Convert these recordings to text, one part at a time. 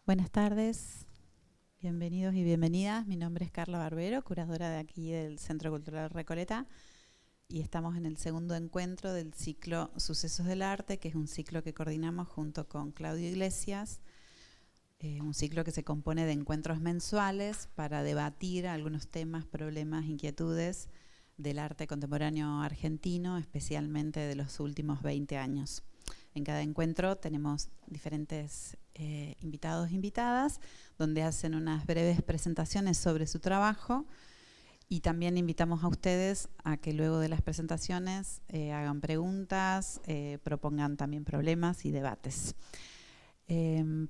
Buenas tardes, bienvenidos y bienvenidas. Mi nombre es Carla Barbero, curadora de aquí del Centro Cultural Recoleta, y estamos en el segundo encuentro del ciclo Sucesos del Arte, que es un ciclo que coordinamos junto con Claudio Iglesias, un ciclo que se compone de encuentros mensuales para debatir algunos temas, problemas, inquietudes del arte contemporáneo argentino, especialmente de los últimos 20 años. En cada encuentro tenemos diferentes invitados e invitadas, donde hacen unas breves presentaciones sobre su trabajo, y también invitamos a ustedes a que luego de las presentaciones hagan preguntas, propongan también problemas y debates.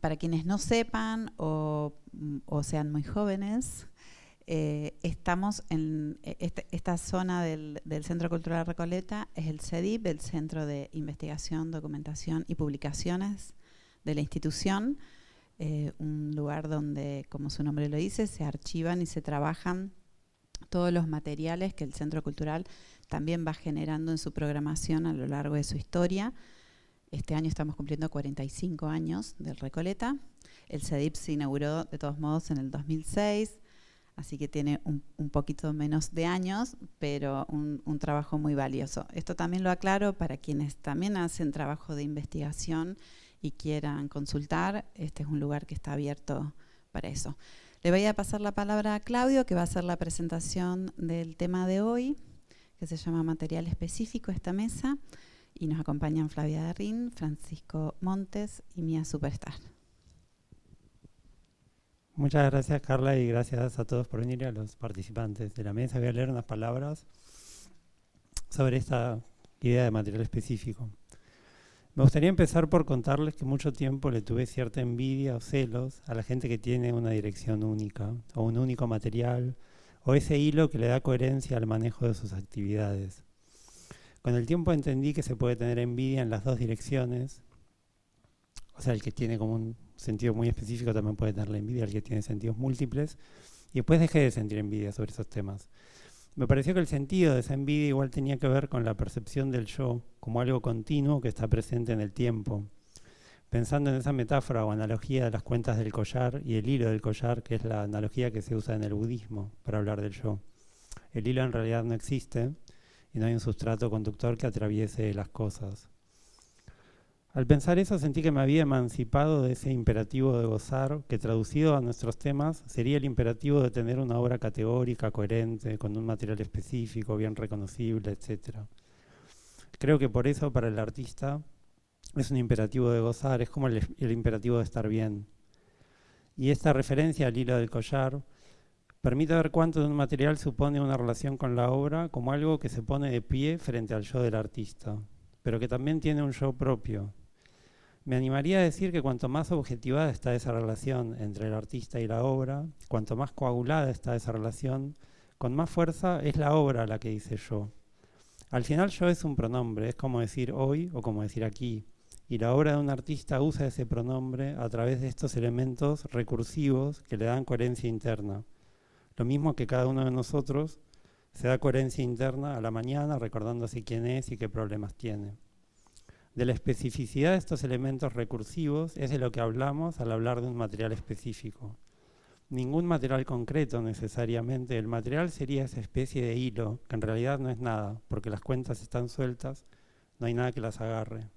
Para quienes no sepan o sean muy jóvenes, estamos en esta zona del Centro Cultural Recoleta, es el CEDIP, el Centro de Investigación, Documentación y Publicaciones de la institución, un lugar donde, como su nombre lo dice, se archivan y se trabajan todos los materiales que el Centro Cultural también va generando en su programación a lo largo de su historia. Este año estamos cumpliendo 45 años del Recoleta. El CEDIP se inauguró de todos modos en el 2006, así que tiene un poquito menos de años, pero un trabajo muy valioso. Esto también lo aclaro para quienes también hacen trabajo de investigación y quieran consultar. Este es un lugar que está abierto para eso. Le voy a pasar la palabra a Claudio, que va a hacer la presentación del tema de hoy, que se llama Material Específico, esta mesa, y nos acompañan Flavia Darrín, Francisco Montes y Mía Superstar. Muchas gracias, Carla, y gracias a todos por venir y a los participantes de la mesa. Voy a leer unas palabras sobre esta idea de material específico. Me gustaría empezar por contarles que mucho tiempo le tuve cierta envidia o celos a la gente que tiene una dirección única, o un único material, o ese hilo que le da coherencia al manejo de sus actividades. Con el tiempo entendí que se puede tener envidia en las dos direcciones. O sea, el que tiene como un sentido muy específico también puede tener la envidia, el que tiene sentidos múltiples. Y después dejé de sentir envidia sobre esos temas. Me pareció que el sentido de esa envidia igual tenía que ver con la percepción del yo como algo continuo que está presente en el tiempo. Pensando en esa metáfora o analogía de las cuentas del collar y el hilo del collar, que es la analogía que se usa en el budismo para hablar del yo. El hilo en realidad no existe y no hay un sustrato conductor que atraviese las cosas. Al pensar eso sentí que me había emancipado de ese imperativo de gozar, que traducido a nuestros temas sería el imperativo de tener una obra categórica, coherente, con un material específico, bien reconocible, etc. Creo que por eso para el artista es un imperativo de gozar, es como el imperativo de estar bien. Y esta referencia al hilo del collar permite ver cuánto de un material supone una relación con la obra como algo que se pone de pie frente al yo del artista, pero que también tiene un yo propio. Me animaría a decir que cuanto más objetivada está esa relación entre el artista y la obra, cuanto más coagulada está esa relación, con más fuerza es la obra la que dice yo. Al final yo es un pronombre, es como decir hoy o como decir aquí, y la obra de un artista usa ese pronombre a través de estos elementos recursivos que le dan coherencia interna. Lo mismo que cada uno de nosotros se da coherencia interna a la mañana recordándose quién es y qué problemas tiene. De la especificidad de estos elementos recursivos es de lo que hablamos al hablar de un material específico. Ningún material concreto necesariamente, el material sería esa especie de hilo, que en realidad no es nada, porque las cuentas están sueltas, no hay nada que las agarre.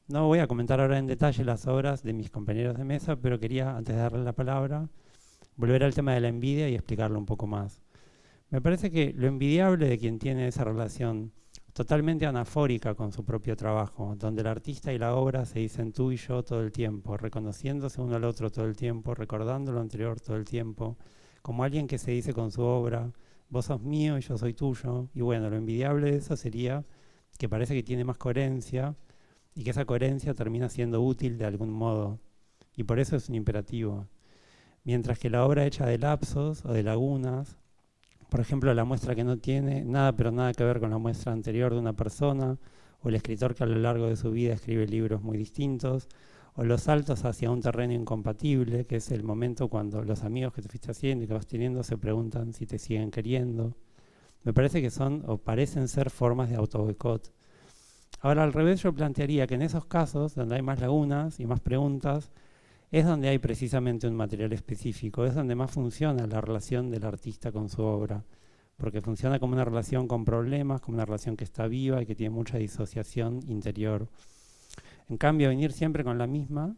No voy a comentar ahora en detalle las obras de mis compañeros de mesa, pero quería, antes de darle la palabra, volver al tema de la envidia y explicarlo un poco más. Me parece que lo envidiable de quien tiene esa relación totalmente anafórica con su propio trabajo, donde el artista y la obra se dicen tú y yo todo el tiempo, reconociéndose uno al otro todo el tiempo, recordando lo anterior todo el tiempo, como alguien que se dice con su obra, vos sos mío y yo soy tuyo. Y bueno, lo envidiable de eso sería que parece que tiene más coherencia y que esa coherencia termina siendo útil de algún modo. Y por eso es un imperativo. Mientras que la obra hecha de lapsos o de lagunas, por ejemplo, la muestra que no tiene nada pero nada que ver con la muestra anterior de una persona, o el escritor que a lo largo de su vida escribe libros muy distintos, o los saltos hacia un terreno incompatible, que es el momento cuando los amigos que te fuiste haciendo y que vas teniendo se preguntan si te siguen queriendo. Me parece que son o parecen ser formas de autoboicot. Ahora, al revés, yo plantearía que en esos casos, donde hay más lagunas y más preguntas, es donde hay precisamente un material específico, es donde más funciona la relación del artista con su obra, porque funciona como una relación con problemas, como una relación que está viva y que tiene mucha disociación interior. En cambio, venir siempre con la misma,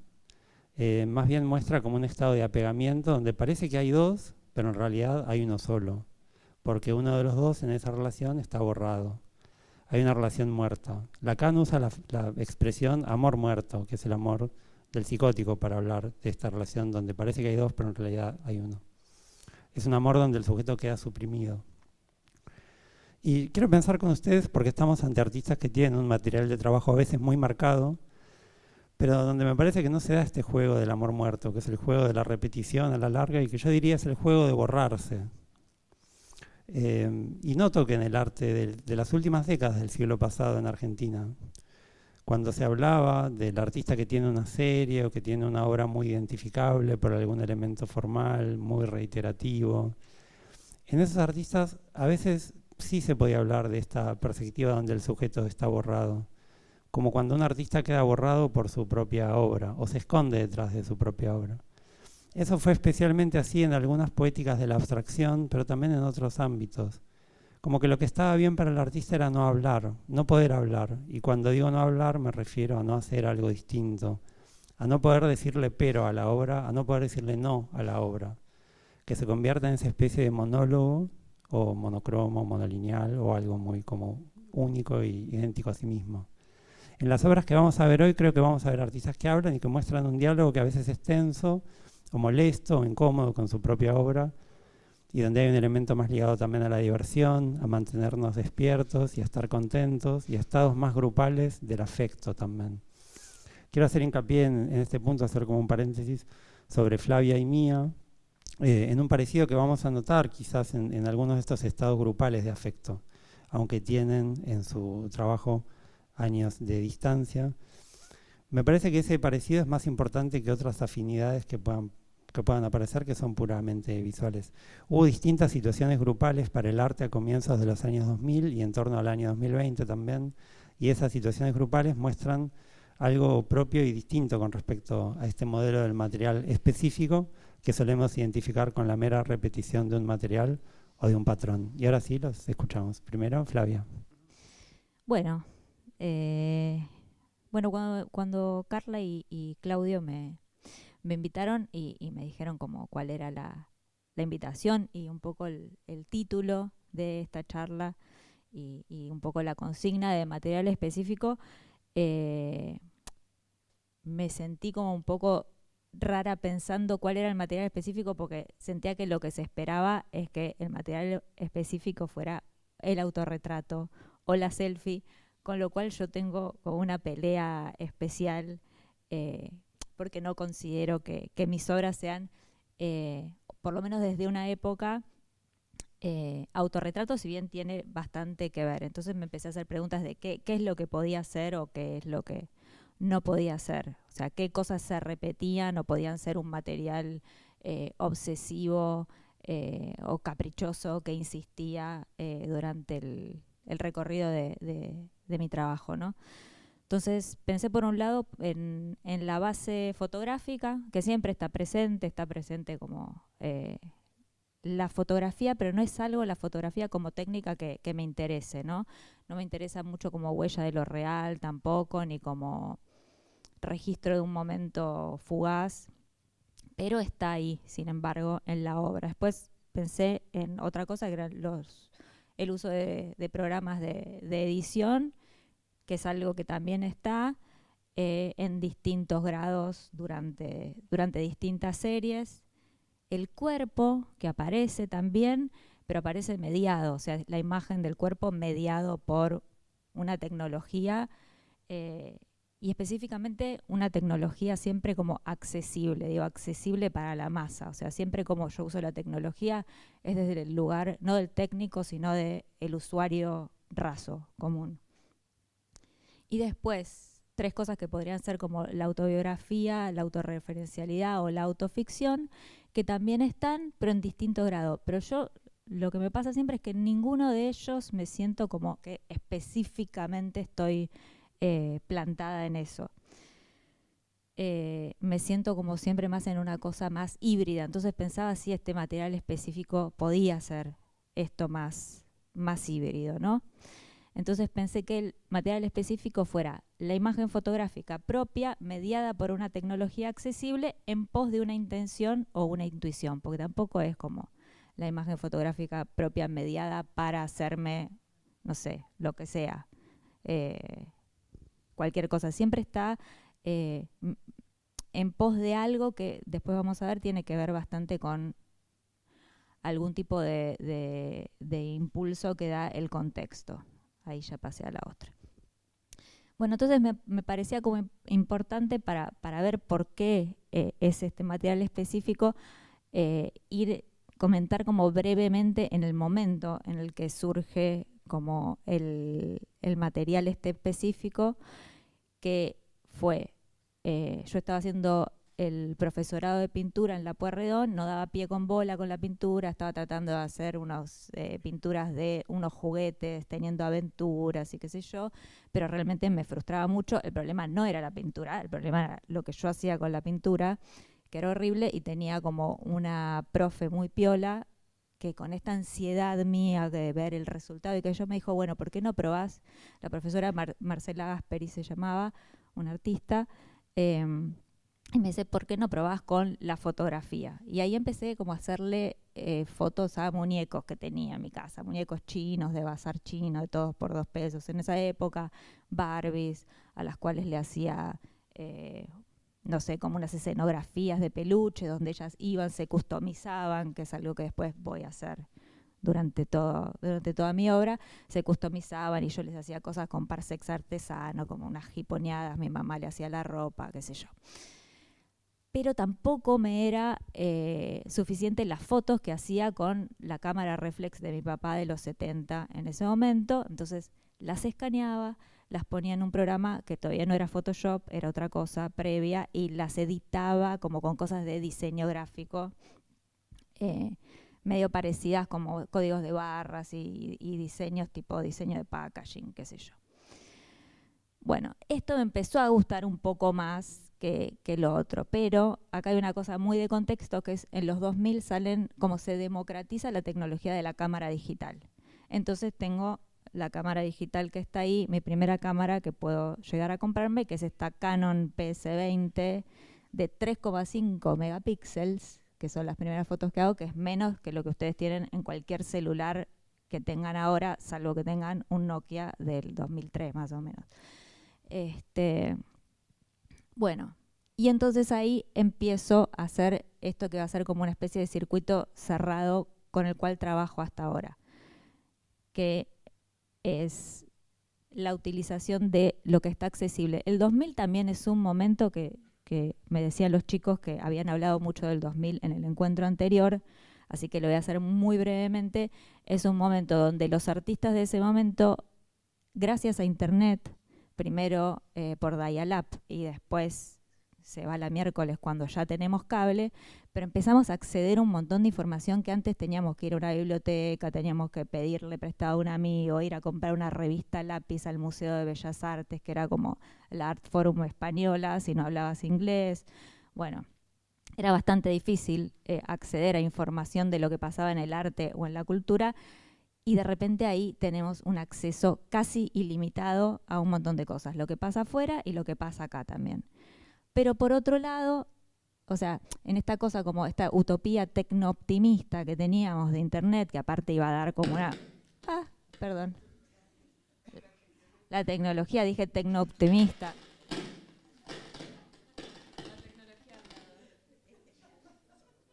más bien muestra como un estado de apegamiento donde parece que hay dos, pero en realidad hay uno solo, porque uno de los dos en esa relación está borrado. Hay una relación muerta. Lacan usa la expresión amor muerto, que es el amor del psicótico, para hablar de esta relación donde parece que hay dos, pero en realidad hay uno. Es un amor donde el sujeto queda suprimido. Y quiero pensar con ustedes, porque estamos ante artistas que tienen un material de trabajo a veces muy marcado, pero donde me parece que no se da este juego del amor muerto, que es el juego de la repetición a la larga y que yo diría es el juego de borrarse. Y noto que en el arte de las últimas décadas del siglo pasado en Argentina, cuando se hablaba del artista que tiene una serie o que tiene una obra muy identificable por algún elemento formal, muy reiterativo, en esos artistas a veces sí se podía hablar de esta perspectiva donde el sujeto está borrado, como cuando un artista queda borrado por su propia obra o se esconde detrás de su propia obra. Eso fue especialmente así en algunas poéticas de la abstracción, pero también en otros ámbitos. Como que lo que estaba bien para el artista era no hablar, no poder hablar. Y cuando digo no hablar me refiero a no hacer algo distinto, a no poder decirle pero a la obra, a no poder decirle no a la obra, que se convierta en esa especie de monólogo o monocromo, monolineal o algo muy como único y idéntico a sí mismo. En las obras que vamos a ver hoy creo que vamos a ver artistas que hablan y que muestran un diálogo que a veces es tenso, o molesto, o incómodo con su propia obra, y donde hay un elemento más ligado también a la diversión, a mantenernos despiertos y a estar contentos, y a estados más grupales del afecto también. Quiero hacer hincapié en este punto, hacer como un paréntesis sobre Flavia y Mía, en un parecido que vamos a notar quizás en algunos de estos estados grupales de afecto, aunque tienen en su trabajo años de distancia. Me parece que ese parecido es más importante que otras afinidades que puedan aparecer, que son puramente visuales. Hubo distintas situaciones grupales para el arte a comienzos de los años 2000 y en torno al año 2020 también, y esas situaciones grupales muestran algo propio y distinto con respecto a este modelo del material específico que solemos identificar con la mera repetición de un material o de un patrón. Y ahora sí, los escuchamos. Primero, Flavia. Bueno, cuando Carla y Claudio me invitaron y me dijeron como cuál era la invitación y un poco el título de esta charla y un poco la consigna de material específico, me sentí como un poco rara pensando cuál era el material específico, porque sentía que lo que se esperaba es que el material específico fuera el autorretrato o la selfie, con lo cual yo tengo como una pelea especial, porque no considero que mis obras sean, por lo menos desde una época, autorretrato, si bien tiene bastante que ver. Entonces me empecé a hacer preguntas de qué es lo que podía hacer o qué es lo que no podía hacer. O sea, qué cosas se repetían o podían ser un material obsesivo o caprichoso que insistía durante el recorrido de mi trabajo, ¿no? Entonces pensé por un lado en la base fotográfica, que siempre está presente como la fotografía, pero no es algo la fotografía como técnica que me interese, ¿no? No me interesa mucho como huella de lo real tampoco, ni como registro de un momento fugaz, pero está ahí, sin embargo, en la obra. Después pensé en otra cosa, que era el uso de programas de edición, que es algo que también está en distintos grados durante distintas series. El cuerpo, que aparece también, pero aparece mediado, o sea, la imagen del cuerpo mediado por una tecnología, y específicamente una tecnología siempre como accesible, digo, accesible para la masa. O sea, siempre como yo uso la tecnología es desde el lugar, no del técnico, sino del usuario raso, común. Y después, tres cosas que podrían ser como la autobiografía, la autorreferencialidad o la autoficción, que también están, pero en distinto grado. Pero yo, lo que me pasa siempre es que en ninguno de ellos me siento como que específicamente estoy plantada en eso. me siento como siempre más en una cosa más híbrida. Entonces pensaba si este material específico podía ser esto más híbrido, ¿no? Entonces pensé que el material específico fuera la imagen fotográfica propia, mediada por una tecnología accesible en pos de una intención o una intuición, porque tampoco es como la imagen fotográfica propia mediada para hacerme, no sé, lo que sea, cualquier cosa. Siempre está en pos de algo que después vamos a ver tiene que ver bastante con algún tipo de impulso que da el contexto. Ahí ya pasé a la otra. Bueno, entonces me parecía como importante para ver por qué es este material específico, comentar como brevemente en el momento en el que surge como el material este específico, que fue, yo estaba haciendo el profesorado de pintura en la Pueyrredón, no daba pie con bola con la pintura, estaba tratando de hacer unas pinturas de unos juguetes, teniendo aventuras y qué sé yo, pero realmente me frustraba mucho. El problema no era la pintura, el problema era lo que yo hacía con la pintura, que era horrible, y tenía como una profe muy piola que con esta ansiedad mía de ver el resultado y que yo me dijo, bueno, ¿por qué no probás? La profesora Marcela Gasperi se llamaba, una artista, y me dice, ¿por qué no probás con la fotografía? Y ahí empecé como a hacerle fotos a muñecos que tenía en mi casa, muñecos chinos, de bazar chino, de todos por 2 pesos. En esa época, Barbies, a las cuales le hacía, no sé, como unas escenografías de peluche, donde ellas iban, se customizaban, que es algo que después voy a hacer durante toda mi obra. Se customizaban y yo les hacía cosas con parsex artesano, como unas jiponeadas, mi mamá le hacía la ropa, qué sé yo. Pero tampoco me era suficiente las fotos que hacía con la cámara reflex de mi papá de los 70 en ese momento. Entonces las escaneaba, las ponía en un programa que todavía no era Photoshop, era otra cosa previa, y las editaba como con cosas de diseño gráfico, medio parecidas como códigos de barras y diseños tipo diseño de packaging, qué sé yo. Bueno, esto me empezó a gustar un poco más que lo otro, pero acá hay una cosa muy de contexto, que es en los 2000 salen, como se democratiza la tecnología de la cámara digital. Entonces tengo la cámara digital que está ahí, mi primera cámara que puedo llegar a comprarme, que es esta Canon PS20 de 3,5 megapíxeles, que son las primeras fotos que hago, que es menos que lo que ustedes tienen en cualquier celular que tengan ahora, salvo que tengan un Nokia del 2003 más o menos. Bueno, y entonces ahí empiezo a hacer esto que va a ser como una especie de circuito cerrado con el cual trabajo hasta ahora, que es la utilización de lo que está accesible. El 2000 también es un momento que me decían los chicos que habían hablado mucho del 2000 en el encuentro anterior, así que lo voy a hacer muy brevemente. Es un momento donde los artistas de ese momento, gracias a Internet, primero por dial-up y después se va la miércoles cuando ya tenemos cable, pero empezamos a acceder a un montón de información que antes teníamos que ir a una biblioteca, teníamos que pedirle prestado a un amigo, ir a comprar una revista lápiz al Museo de Bellas Artes, que era como la Art Forum española, si no hablabas inglés. Bueno, era bastante difícil acceder a información de lo que pasaba en el arte o en la cultura, y de repente ahí tenemos un acceso casi ilimitado a un montón de cosas, lo que pasa afuera y lo que pasa acá también. Pero por otro lado, o sea, en esta cosa como esta utopía tecno-optimista que teníamos de Internet, que aparte iba a dar como una... perdón. La tecnología, dije tecno-optimista.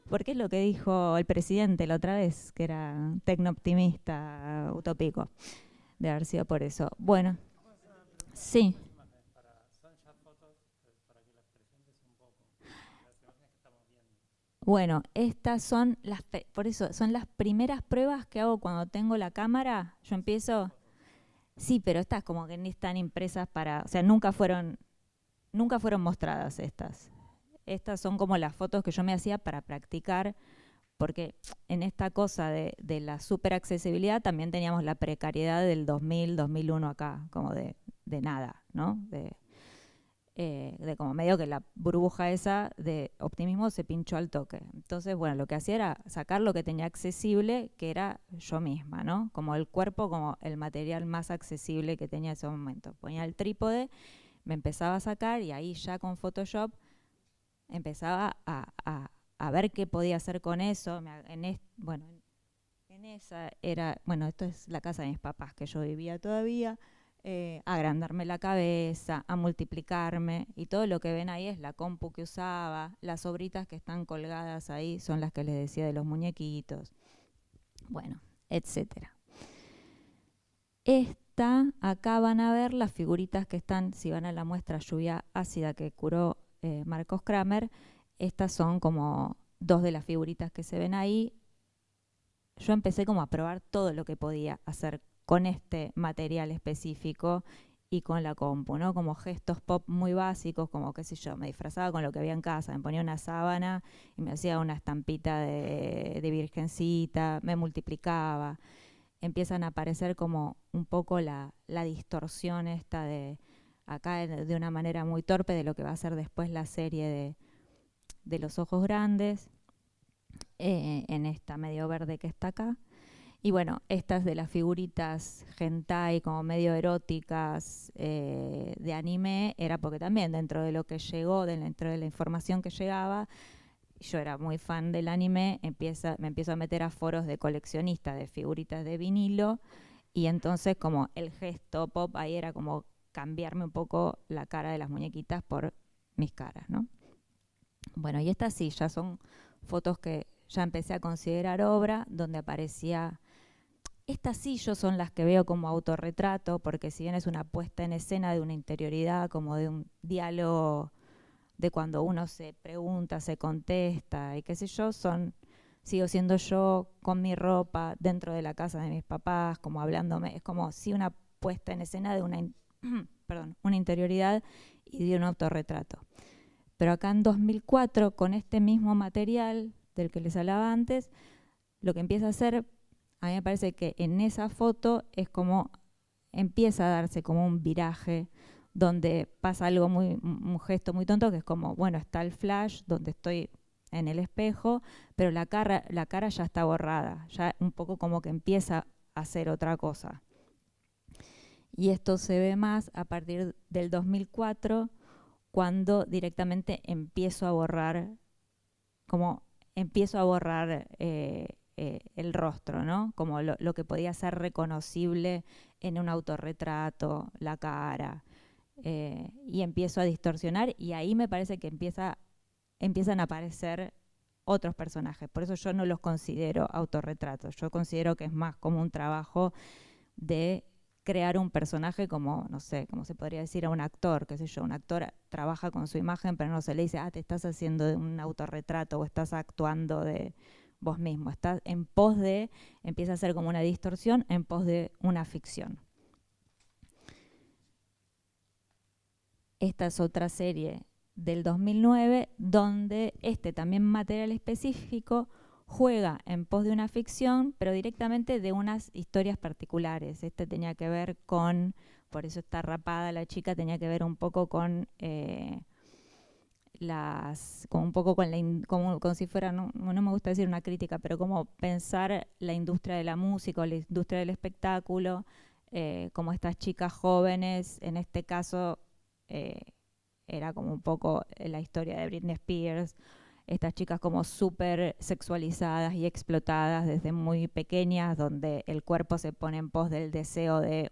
Porque es lo que dijo el presidente la otra vez, que era tecno-optimista, utópico. De haber sido por eso. Bueno, sí. Bueno, estas son por eso, son las primeras pruebas que hago cuando tengo la cámara. Yo empiezo, sí, pero estas como que ni están impresas o sea, nunca fueron mostradas estas. Estas son como las fotos que yo me hacía para practicar, porque en esta cosa de la superaccesibilidad también teníamos la precariedad del 2000, 2001 acá, como de nada, ¿no? de como medio que la burbuja esa de optimismo se pinchó al toque. Entonces, bueno, lo que hacía era sacar lo que tenía accesible, que era yo misma, ¿no? Como el cuerpo, como el material más accesible que tenía en ese momento. Ponía el trípode, me empezaba a sacar y ahí ya con Photoshop empezaba a ver qué podía hacer con eso. En esa era, bueno, esto es la casa de mis papás, que yo vivía todavía, a agrandarme la cabeza, a multiplicarme, y todo lo que ven ahí es la compu que usaba, las obritas que están colgadas ahí son las que les decía de los muñequitos, bueno, etcétera. Acá van a ver las figuritas que están, si van a la muestra Lluvia Ácida que curó Marcos Kramer, estas son como 2 de las figuritas que se ven ahí. Yo empecé como a probar todo lo que podía hacer con este material específico y con la compu, ¿no? Como gestos pop muy básicos, como qué sé yo, me disfrazaba con lo que había en casa, me ponía una sábana y me hacía una estampita de virgencita, me multiplicaba. Empiezan a aparecer como un poco la distorsión esta de acá de una manera muy torpe de lo que va a ser después la serie de los ojos grandes, en esta medio verde que está acá. Y bueno, estas de las figuritas hentai como medio eróticas de anime, era porque también dentro de lo que llegó, dentro de la información que llegaba, yo era muy fan del anime, me empiezo a meter a foros de coleccionistas de figuritas de vinilo, y entonces como el gesto pop ahí era como cambiarme un poco la cara de las muñequitas por mis caras, ¿no? Bueno, y estas sí, ya son fotos que ya empecé a considerar obra, donde aparecía... Estas sí yo son las que veo como autorretrato, porque si bien es una puesta en escena de una interioridad, como de un diálogo de cuando uno se pregunta, se contesta y qué sé yo, sigo siendo yo con mi ropa dentro de la casa de mis papás, como hablándome, es como si una puesta en escena de una interioridad y de un autorretrato. Pero acá en 2004, con este mismo material del que les hablaba antes, lo que empieza a hacer, a mí me parece que en esa foto es como empieza a darse como un viraje donde pasa algo un gesto muy tonto, que es como, bueno, está el flash donde estoy en el espejo, pero la cara ya está borrada, ya un poco como que empieza a hacer otra cosa. Y esto se ve más a partir del 2004, cuando directamente empiezo a borrar el rostro, ¿no? Como lo que podía ser reconocible en un autorretrato, la cara, y empiezo a distorsionar, y ahí me parece que empiezan a aparecer otros personajes. Por eso yo no los considero autorretratos, yo considero que es más como un trabajo de crear un personaje, como, no sé, como se podría decir a un actor, qué sé yo, un actor trabaja con su imagen, pero no se le dice, te estás haciendo de un autorretrato o estás actuando de vos mismo, estás en pos de, empieza a ser como una distorsión en pos de una ficción. Esta es otra serie del 2009, donde también material específico juega en pos de una ficción, pero directamente de unas historias particulares. Tenía que ver con, por eso está rapada la chica, tenía que ver un poco con como si fuera, no me gusta decir una crítica, pero como pensar la industria de la música o la industria del espectáculo, como estas chicas jóvenes, en este caso era como un poco la historia de Britney Spears, estas chicas como súper sexualizadas y explotadas desde muy pequeñas, donde el cuerpo se pone en pos del deseo de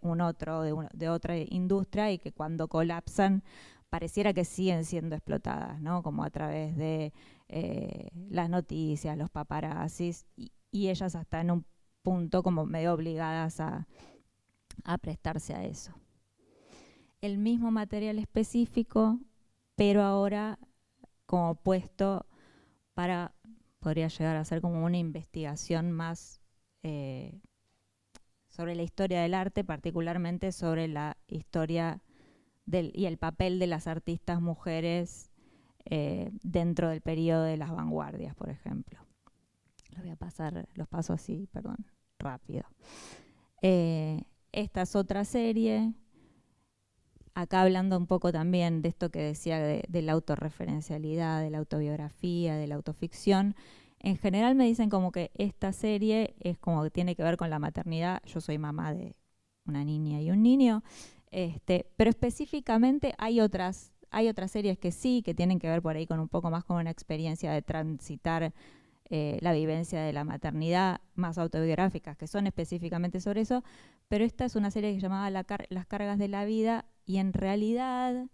de otra industria, y que cuando colapsan pareciera que siguen siendo explotadas, ¿no? Como a través de las noticias, los paparazzis, y ellas hasta en un punto como medio obligadas a prestarse a eso. El mismo material específico, pero ahora como puesto podría llegar a ser como una investigación más sobre la historia del arte, particularmente sobre la historia y el papel de las artistas mujeres dentro del periodo de las vanguardias, por ejemplo. Los paso así, perdón, rápido. Esta es otra serie. acá hablando un poco también de esto que decía de la autorreferencialidad, de la autobiografía, de la autoficción, en general me dicen como que esta serie es como que tiene que ver con la maternidad. Yo soy mamá de una niña y un niño, pero específicamente hay otras series que sí, que tienen que ver por ahí con un poco más con una experiencia de transitar la vivencia de la maternidad, más autobiográficas, que son específicamente sobre eso, pero esta es una serie que se llamaba Las cargas de la vida, y en realidad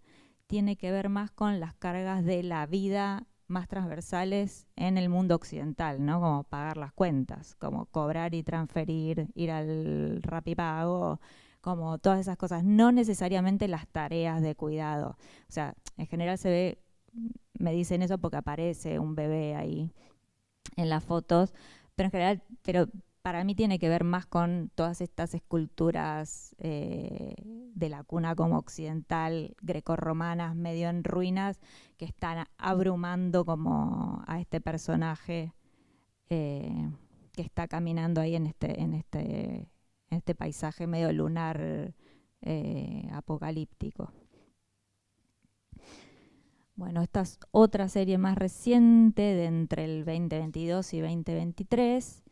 tiene que ver más con las cargas de la vida más transversales en el mundo occidental, ¿no? Como pagar las cuentas, como cobrar y transferir, ir al Rapipago, como todas esas cosas, no necesariamente las tareas de cuidado. O sea, en general se ve, me dicen eso porque aparece un bebé ahí en las fotos, pero en general, pero para mí tiene que ver más con todas estas esculturas de la cuna como occidental, grecorromanas, medio en ruinas, que están abrumando como a este personaje que está caminando ahí en este paisaje medio lunar apocalíptico. Bueno, esta es otra serie más reciente de entre el 2022 y 2023.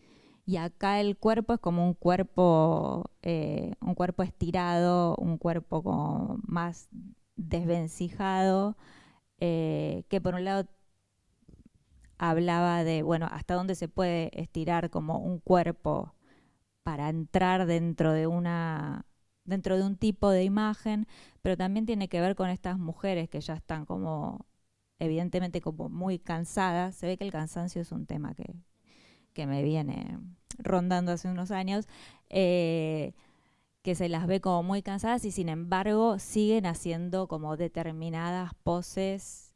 Y acá el cuerpo es como un cuerpo estirado, un cuerpo como más desvencijado, que por un lado hablaba de, bueno, hasta dónde se puede estirar como un cuerpo para entrar dentro de un tipo de imagen, pero también tiene que ver con estas mujeres que ya están como, evidentemente como muy cansadas. Se ve que el cansancio es un tema que me viene rondando hace unos años, que se las ve como muy cansadas y sin embargo siguen haciendo como determinadas poses.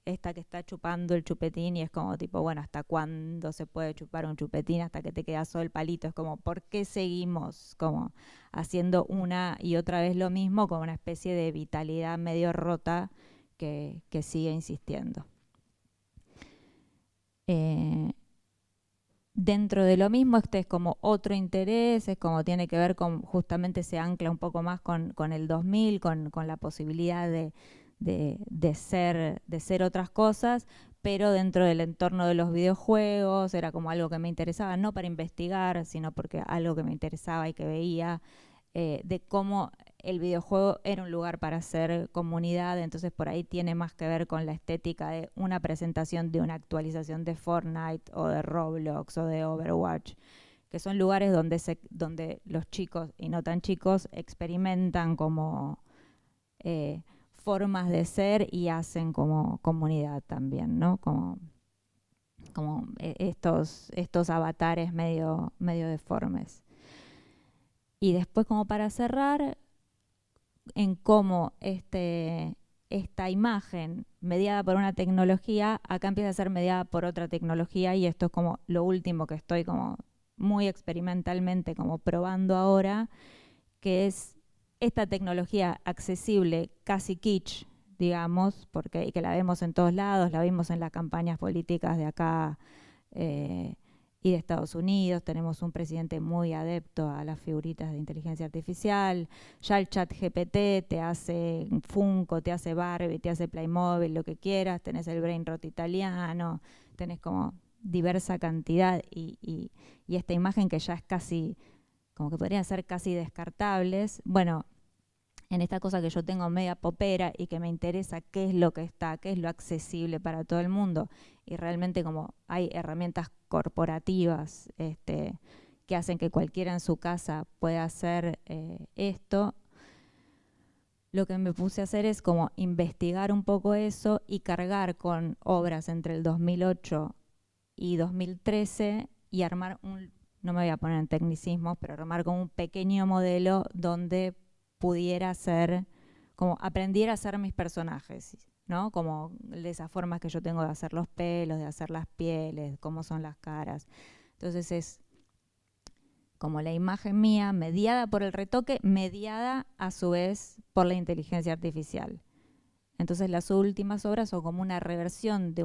Esta que está chupando el chupetín y es como tipo, bueno, ¿hasta cuándo se puede chupar un chupetín? Hasta que te queda solo el palito. Es como, ¿por qué seguimos como haciendo una y otra vez lo mismo, con una especie de vitalidad medio rota que sigue insistiendo? Dentro de lo mismo, este es como otro interés, es como tiene que ver con, justamente se ancla un poco más con el 2000, con la posibilidad de ser otras cosas, pero dentro del entorno de los videojuegos. Era como algo que me interesaba, no para investigar, sino porque algo que me interesaba y que veía, de cómo el videojuego era un lugar para hacer comunidad. Entonces por ahí tiene más que ver con la estética de una presentación de una actualización de Fortnite o de Roblox o de Overwatch, que son lugares donde los chicos y no tan chicos experimentan como formas de ser y hacen como comunidad también, ¿no? Como estos avatares medio deformes. Y después, como para cerrar, en cómo esta imagen mediada por una tecnología acá empieza a ser mediada por otra tecnología, y esto es como lo último que estoy como muy experimentalmente como probando ahora, que es esta tecnología accesible, casi kitsch, digamos, porque que la vemos en todos lados, la vimos en las campañas políticas de acá y de Estados Unidos. Tenemos un presidente muy adepto a las figuritas de inteligencia artificial. Ya el chat GPT te hace Funko, te hace Barbie, te hace Playmobil, lo que quieras. Tenés el brain rot italiano, tenés como diversa cantidad y esta imagen que ya es casi, como que podrían ser casi descartables. Bueno, en esta cosa que yo tengo media popera y que me interesa qué es lo que está, qué es lo accesible para todo el mundo, y realmente como hay herramientas corporativas que hacen que cualquiera en su casa pueda hacer esto, lo que me puse a hacer es como investigar un poco eso y cargar con obras entre el 2008 y 2013 y armar no me voy a poner en tecnicismos, pero armar como un pequeño modelo donde pudiera ser, como aprendiera a hacer mis personajes, ¿no? Como de esas formas que yo tengo de hacer los pelos, de hacer las pieles, cómo son las caras. Entonces es como la imagen mía mediada por el retoque, mediada a su vez por la inteligencia artificial. Entonces las últimas obras son como una reversión de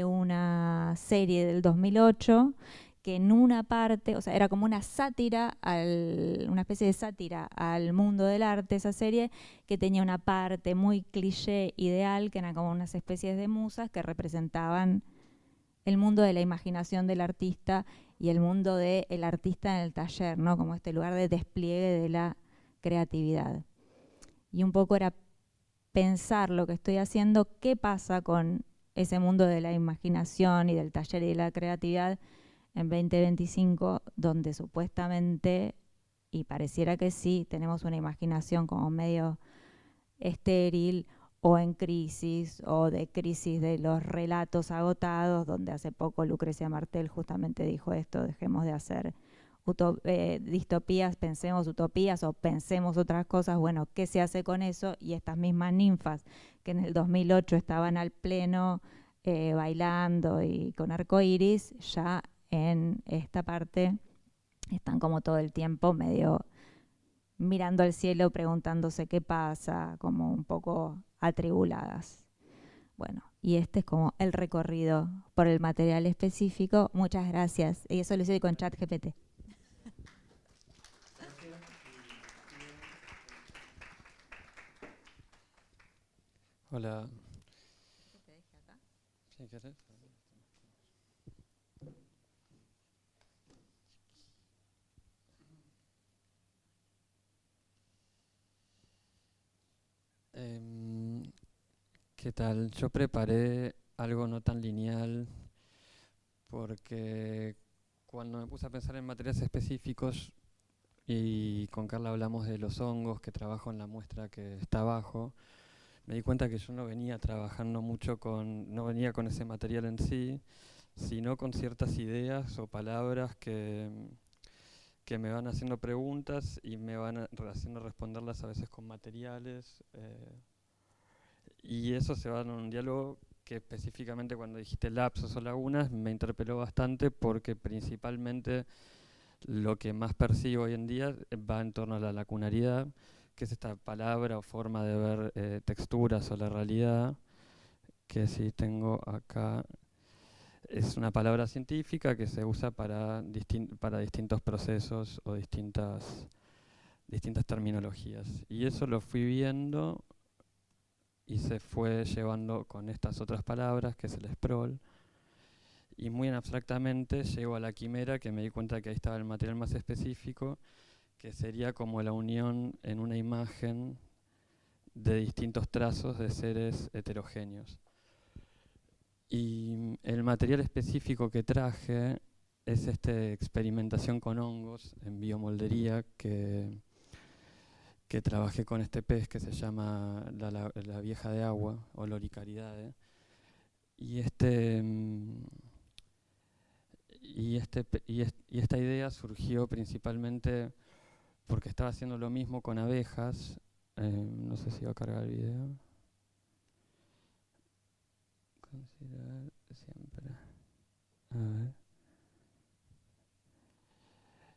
una serie del 2008 que en una parte, o sea, era como una sátira, una especie de sátira al mundo del arte, esa serie, que tenía una parte muy cliché ideal, que eran como unas especies de musas que representaban el mundo de la imaginación del artista y el mundo del artista en el taller, ¿no? Como este lugar de despliegue de la creatividad. Y un poco era pensar lo que estoy haciendo, qué pasa con ese mundo de la imaginación y del taller y de la creatividad en 2025, donde supuestamente, y pareciera que sí, tenemos una imaginación como medio estéril o en crisis, o de crisis de los relatos agotados, donde hace poco Lucrecia Martel justamente dijo esto: dejemos de hacer distopías, pensemos utopías o pensemos otras cosas. Bueno, ¿qué se hace con eso? Y estas mismas ninfas que en el 2008 estaban al pleno bailando y con arcoíris, ya en esta parte están como todo el tiempo medio mirando al cielo, preguntándose qué pasa, como un poco atribuladas. Bueno, y este es como el recorrido por el material específico. Muchas gracias. Y eso lo hice con ChatGPT. Hola. ¿Sí querés? ¿Qué tal? Yo preparé algo no tan lineal porque cuando me puse a pensar en materiales específicos y con Carla hablamos de los hongos que trabajo en la muestra que está abajo, me di cuenta que yo no venía trabajando mucho no venía con ese material en sí, sino con ciertas ideas o palabras que me van haciendo preguntas y me van haciendo responderlas a veces con materiales. Y eso se va en un diálogo que específicamente cuando dijiste lapsos o lagunas me interpeló bastante, porque principalmente lo que más percibo hoy en día va en torno a la lacunaridad, que es esta palabra o forma de ver texturas o la realidad, que si tengo acá, es una palabra científica que se usa para distintos procesos o distintas terminologías. Y eso lo fui viendo y se fue llevando con estas otras palabras, que es el sprawl. Y muy abstractamente llego a la quimera, que me di cuenta que ahí estaba el material más específico, que sería como la unión en una imagen de distintos trazos de seres heterogéneos. Y el material específico que traje es experimentación con hongos en biomoldería, que trabajé con este pez que se llama la vieja de agua, o Loricaridae. Y esta idea surgió principalmente porque estaba haciendo lo mismo con abejas. No sé si va a cargar el video. Considerar siempre. A ver.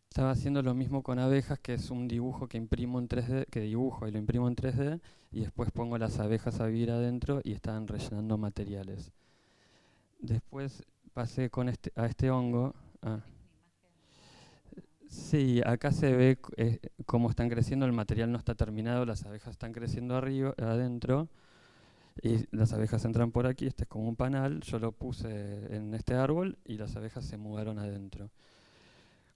Estaba haciendo lo mismo con abejas, que es un dibujo que imprimo en 3D, que dibujo y lo imprimo en 3D, y después pongo las abejas a vivir adentro y estaban rellenando materiales. Después pasé a este hongo. Sí, acá se ve cómo están creciendo, el material no está terminado, las abejas están creciendo adentro, y las abejas entran por aquí. Este es como un panal, yo lo puse en este árbol y las abejas se mudaron adentro.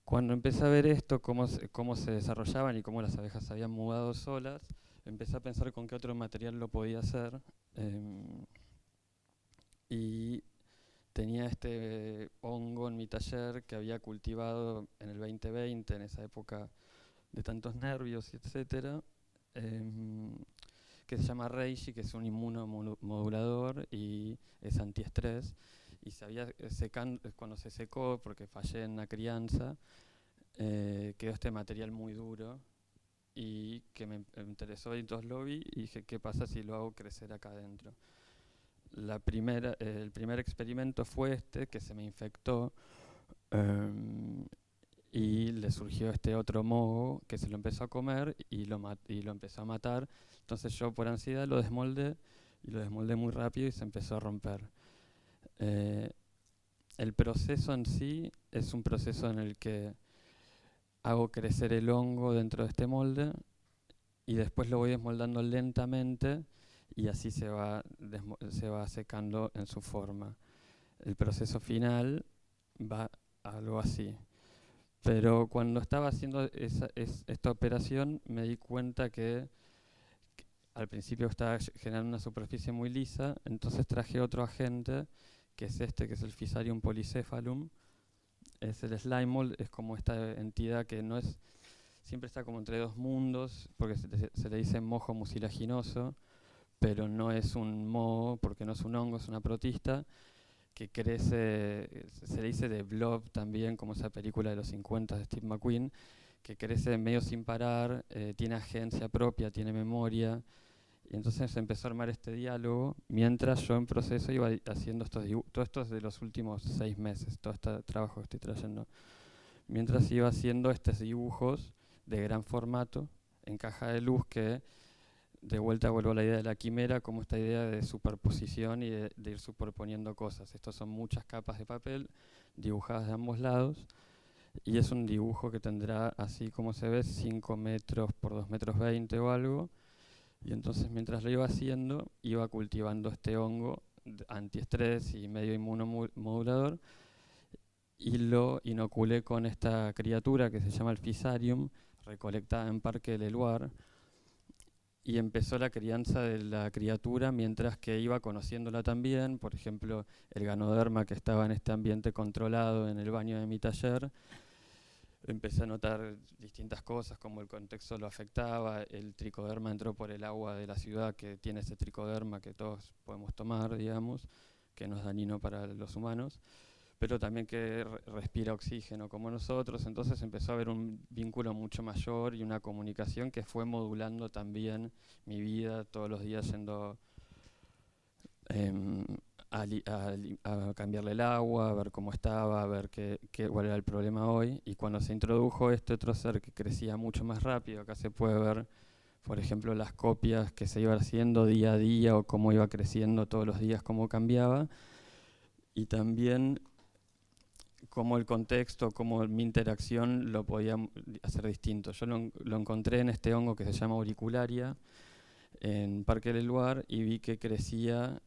Cuando empecé a ver esto, cómo se desarrollaban y cómo las abejas se habían mudado solas, empecé a pensar con qué otro material lo podía hacer. Y tenía este hongo en mi taller que había cultivado en el 2020, en esa época de tantos nervios, etc., que se llama Reishi, que es un inmunomodulador y es antiestrés. Y cuando se secó, porque fallé en la crianza, quedó este material muy duro y que me interesó, y entonces lo vi y dije, ¿qué pasa si lo hago crecer acá adentro? El primer experimento fue que se me infectó, y le surgió este otro moho que se lo empezó a comer y lo empezó a matar. Entonces yo, por ansiedad, lo desmoldé, y lo desmoldé muy rápido y se empezó a romper. El proceso en sí es un proceso en el que hago crecer el hongo dentro de este molde y después lo voy desmoldando lentamente y así se va secando en su forma. El proceso final va algo así. Pero cuando estaba haciendo esta operación me di cuenta que al principio estaba generando una superficie muy lisa, entonces traje otro agente, que es que es el Fusarium polycephalum. Es el slime mold, es como esta entidad que no es, siempre está como entre dos mundos, porque se le dice mojo mucilaginoso, pero no es un moho, porque no es un hongo, es una protista, que crece, se le dice de blob también, como esa película de los 50 de Steve McQueen, que crece medio sin parar, tiene agencia propia, tiene memoria, y entonces empezó a armar este diálogo, mientras yo en proceso iba haciendo estos dibujos, todo esto es de los últimos 6 meses, todo este trabajo que estoy trayendo, mientras iba haciendo estos dibujos de gran formato, en caja de luz, que de vuelta vuelvo a la idea de la quimera, como esta idea de superposición y de ir superponiendo cosas. Estos son muchas capas de papel dibujadas de ambos lados, y es un dibujo que tendrá, así como se ve, 5 metros por 2 metros 20 o algo. Y entonces mientras lo iba haciendo, iba cultivando este hongo antiestrés y medio inmunomodulador, y lo inoculé con esta criatura que se llama el Fusarium, recolectada en Parque del Eluar, y empezó la crianza de la criatura mientras que iba conociéndola también. Por ejemplo, el Ganoderma, que estaba en este ambiente controlado en el baño de mi taller, empecé a notar distintas cosas, como el contexto lo afectaba. El tricoderma entró por el agua de la ciudad, que tiene ese tricoderma que todos podemos tomar, digamos, que no es dañino para los humanos, pero también que respira oxígeno como nosotros. Entonces empezó a haber un vínculo mucho mayor y una comunicación que fue modulando también mi vida, todos los días yendo a cambiarle el agua, a ver cómo estaba, a ver cuál era el problema hoy. Y cuando se introdujo este otro ser que crecía mucho más rápido, acá se puede ver, por ejemplo, las copias que se iban haciendo día a día, o cómo iba creciendo todos los días, cómo cambiaba, y también cómo el contexto, cómo mi interacción lo podía hacer distinto. Yo lo encontré en este hongo que se llama auricularia, en Parque del Eluar, y vi que crecía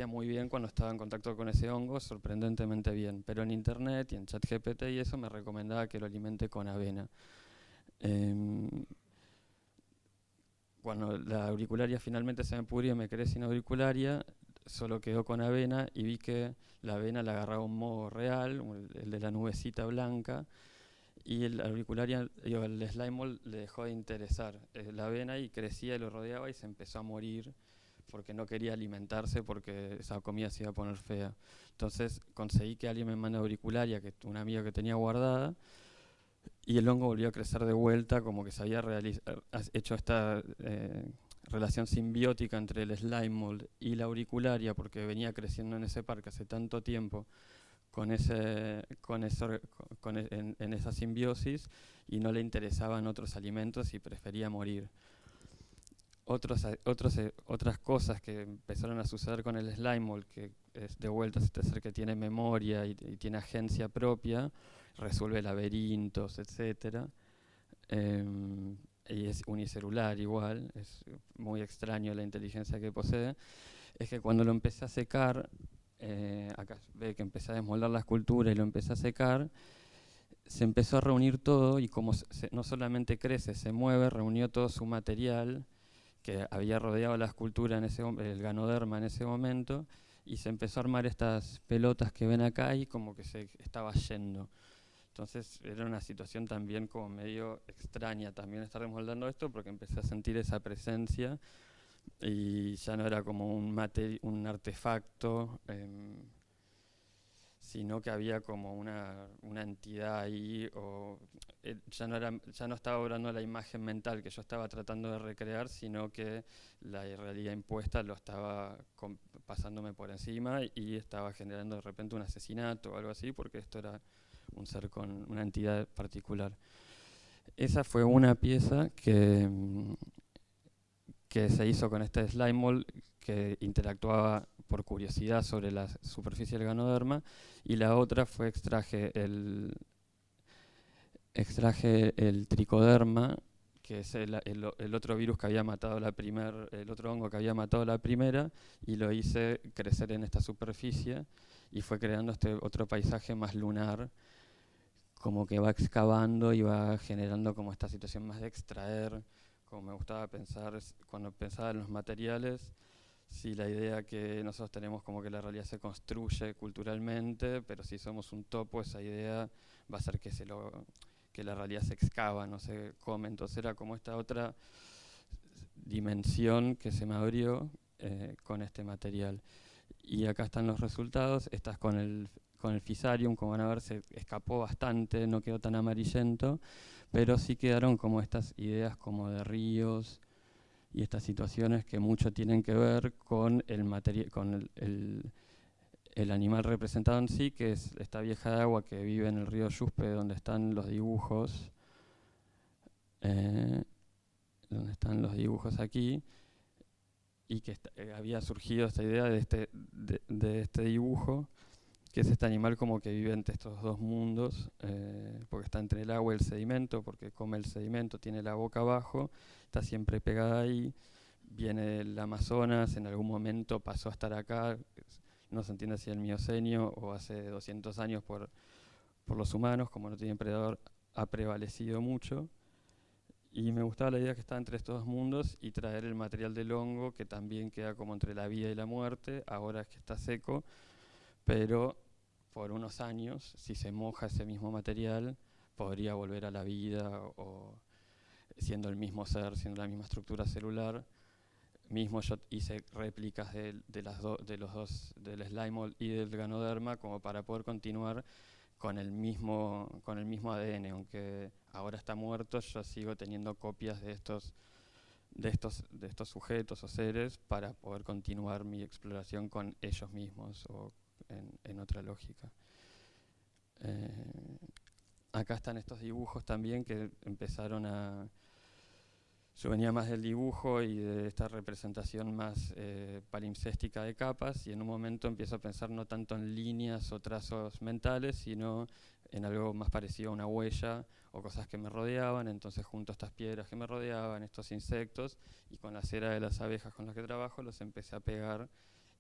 muy bien cuando estaba en contacto con ese hongo, sorprendentemente bien. Pero en internet y en ChatGPT y eso me recomendaba que lo alimente con avena. Cuando la auricularia finalmente se me pudrió y me quedé sin auricularia, solo quedó con avena, y vi que la avena la agarraba un moho real, el de la nubecita blanca, y el auricularia, el slime mold le dejó de interesar la avena, y crecía y lo rodeaba y se empezó a morir porque no quería alimentarse, porque esa comida se iba a poner fea. Entonces conseguí que alguien me mande auricularia, que una amiga que tenía guardada, y el hongo volvió a crecer de vuelta, como que se había hecho esta relación simbiótica entre el slime mold y la auricularia, porque venía creciendo en ese parque hace tanto tiempo en esa simbiosis, y no le interesaban otros alimentos y prefería morir. Otras cosas que empezaron a suceder con el slime mold, que es de vuelta este ser que tiene memoria y tiene agencia propia, resuelve laberintos, etc. Y es unicelular igual, es muy extraño la inteligencia que posee. Es que cuando lo empecé a secar, acá ve que empecé a desmoldar la escultura y lo empecé a secar, se empezó a reunir todo, y como no solamente crece, se mueve, reunió todo su material que había rodeado la escultura, el Ganoderma en ese momento, y se empezó a armar estas pelotas que ven acá, y como que se estaba yendo. Entonces era una situación también como medio extraña también estar desmoldando esto, porque empecé a sentir esa presencia, y ya no era como un artefacto, sino que había como una entidad ahí, o ya no estaba obrando la imagen mental que yo estaba tratando de recrear, sino que la realidad impuesta lo estaba pasándome por encima, y estaba generando de repente un asesinato o algo así, porque esto era un ser con una entidad particular. Esa fue una pieza que se hizo con este slime mold, que interactuaba por curiosidad sobre la superficie del ganoderma, y la otra fue extraje el tricoderma, que es el otro virus que había matado el otro hongo que había matado la primera, y lo hice crecer en esta superficie, y fue creando este otro paisaje más lunar, como que va excavando y va generando como esta situación más de extraer, como me gustaba pensar cuando pensaba en los materiales. Sí, la idea que nosotros tenemos como que la realidad se construye culturalmente, pero si somos un topo, esa idea va a ser que la realidad se excava, no se come. Entonces era como esta otra dimensión que se me abrió con este material. Y acá están los resultados. Estás con el Fusarium, como van a ver, se escapó bastante, no quedó tan amarillento, pero sí quedaron como estas ideas como de ríos y estas situaciones que mucho tienen que ver con el animal representado en sí, que es esta vieja de agua que vive en el río Yuspe, donde están los dibujos, aquí, y que había surgido esta idea de este dibujo, que es este animal como que vive entre estos dos mundos, porque está entre el agua y el sedimento, porque come el sedimento, tiene la boca abajo, está siempre pegada ahí, viene del Amazonas, en algún momento pasó a estar acá, no se entiende si el Mioceno o hace 200 años por los humanos, como no tiene predador, ha prevalecido mucho. Y me gustaba la idea que está entre estos dos mundos y traer el material del hongo, que también queda como entre la vida y la muerte, ahora es que está seco, pero por unos años, si se moja ese mismo material, podría volver a la vida, o siendo el mismo ser, siendo la misma estructura celular. Mismo yo hice réplicas de los dos, del slime mold y del ganoderma, como para poder continuar con el mismo ADN, aunque ahora está muerto, yo sigo teniendo copias de estos sujetos o seres para poder continuar mi exploración con ellos mismos o en otra lógica. Acá están estos dibujos también que empezaron a... Yo venía más del dibujo y de esta representación más palimpséstica de capas, y en un momento empiezo a pensar no tanto en líneas o trazos mentales, sino en algo más parecido a una huella o cosas que me rodeaban. Entonces junto a estas piedras que me rodeaban, estos insectos, y con la cera de las abejas con las que trabajo, los empecé a pegar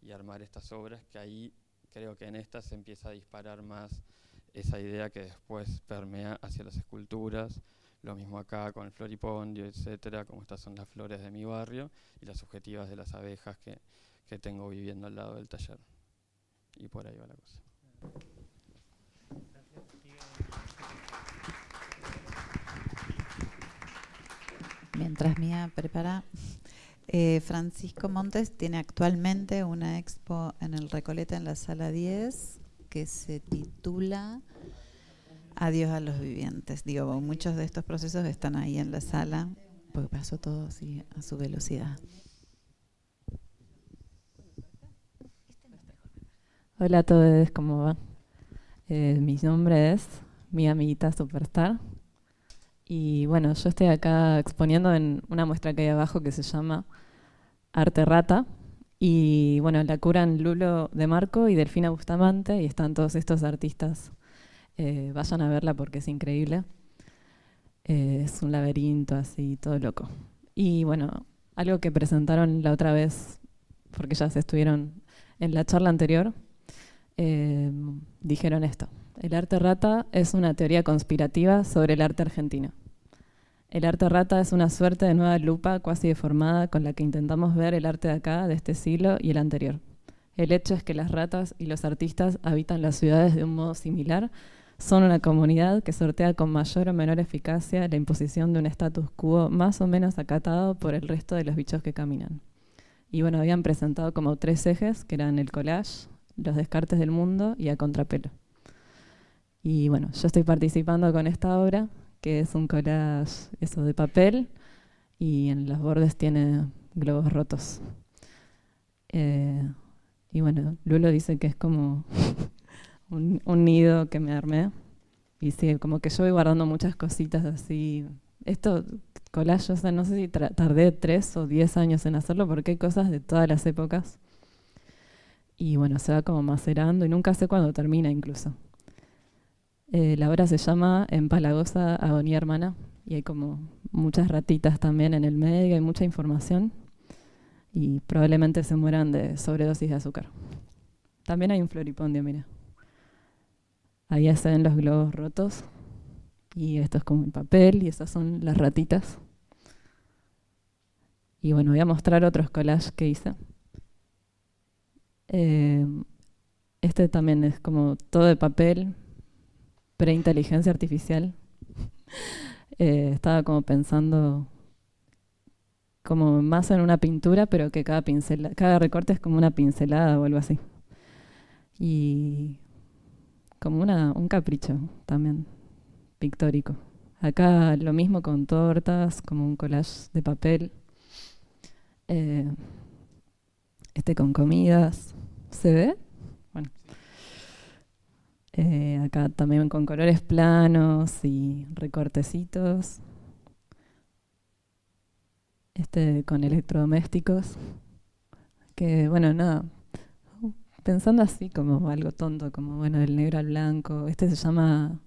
y armar estas obras, que ahí creo que en estas se empieza a disparar más esa idea que después permea hacia las esculturas. Lo mismo acá con el floripondio, etcétera, como estas son las flores de mi barrio y las subjetivas de las abejas que tengo viviendo al lado del taller. Y por ahí va la cosa. Mientras Mía prepara, Francisco Montes tiene actualmente una expo en el Recoleta, en la sala 10, que se titula Adiós a los vivientes. Digo, muchos de estos procesos están ahí en la sala, porque pasó todo así a su velocidad. Hola a todos, ¿cómo va? Mi nombre es Mi Amiguita Superstar. Y bueno, yo estoy acá exponiendo en una muestra que hay abajo que se llama Arte Rata. Y bueno, la curan Lulo de Marco y Delfina Bustamante, y están todos estos artistas. Vayan a verla porque es increíble. Es un laberinto así, todo loco. Y bueno, algo que presentaron la otra vez, porque ya se estuvieron en la charla anterior, dijeron esto: el arte rata es una teoría conspirativa sobre el arte argentino. El arte rata es una suerte de nueva lupa cuasi deformada con la que intentamos ver el arte de acá, de este siglo y el anterior. El hecho es que las ratas y los artistas habitan las ciudades de un modo similar. Son una comunidad que sortea con mayor o menor eficacia la imposición de un status quo más o menos acatado por el resto de los bichos que caminan. Y bueno, habían presentado como 3 ejes, que eran el collage, los descartes del mundo y a contrapelo. Y bueno, yo estoy participando con esta obra, que es un collage eso de papel, y en los bordes tiene globos rotos. Y bueno, Lulo dice que es como un nido que me armé. Y sí, como que yo voy guardando muchas cositas así. Esto, collage, o sea, no sé si tardé 3 o 10 años en hacerlo, porque hay cosas de todas las épocas. Y bueno, se va como macerando y nunca sé cuándo termina incluso. La obra se llama Empalagosa Agonía Hermana y hay como muchas ratitas también en el medio, hay mucha información y probablemente se mueran de sobredosis de azúcar. También hay un floripondio, mira. Ahí se ven los globos rotos y esto es como el papel y esas son las ratitas. Y bueno, voy a mostrar otros collages que hice. Este también es como todo de papel, pre-inteligencia artificial. Estaba como pensando como más en una pintura, pero que cada recorte es como una pincelada o algo así. Y como un capricho también pictórico. Acá lo mismo con tortas, como un collage de papel. Este con comidas. ¿Se ve? Bueno. Acá también con colores planos y recortecitos. Este con electrodomésticos. Que bueno, nada. Pensando así como algo tonto, como bueno, del negro al blanco. Este se llama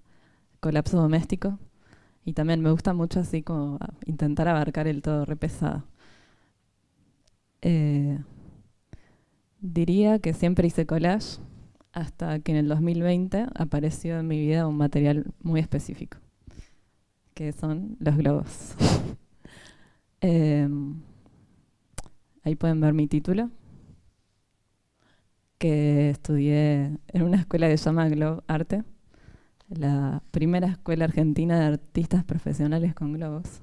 Colapso Doméstico. Y también me gusta mucho así como intentar abarcar el todo, re pesado. Diría que siempre hice collage hasta que en el 2020 apareció en mi vida un material muy específico, que son los globos. Ahí pueden ver mi título, que estudié en una escuela que se llama Globe Arte, la primera escuela argentina de artistas profesionales con globos.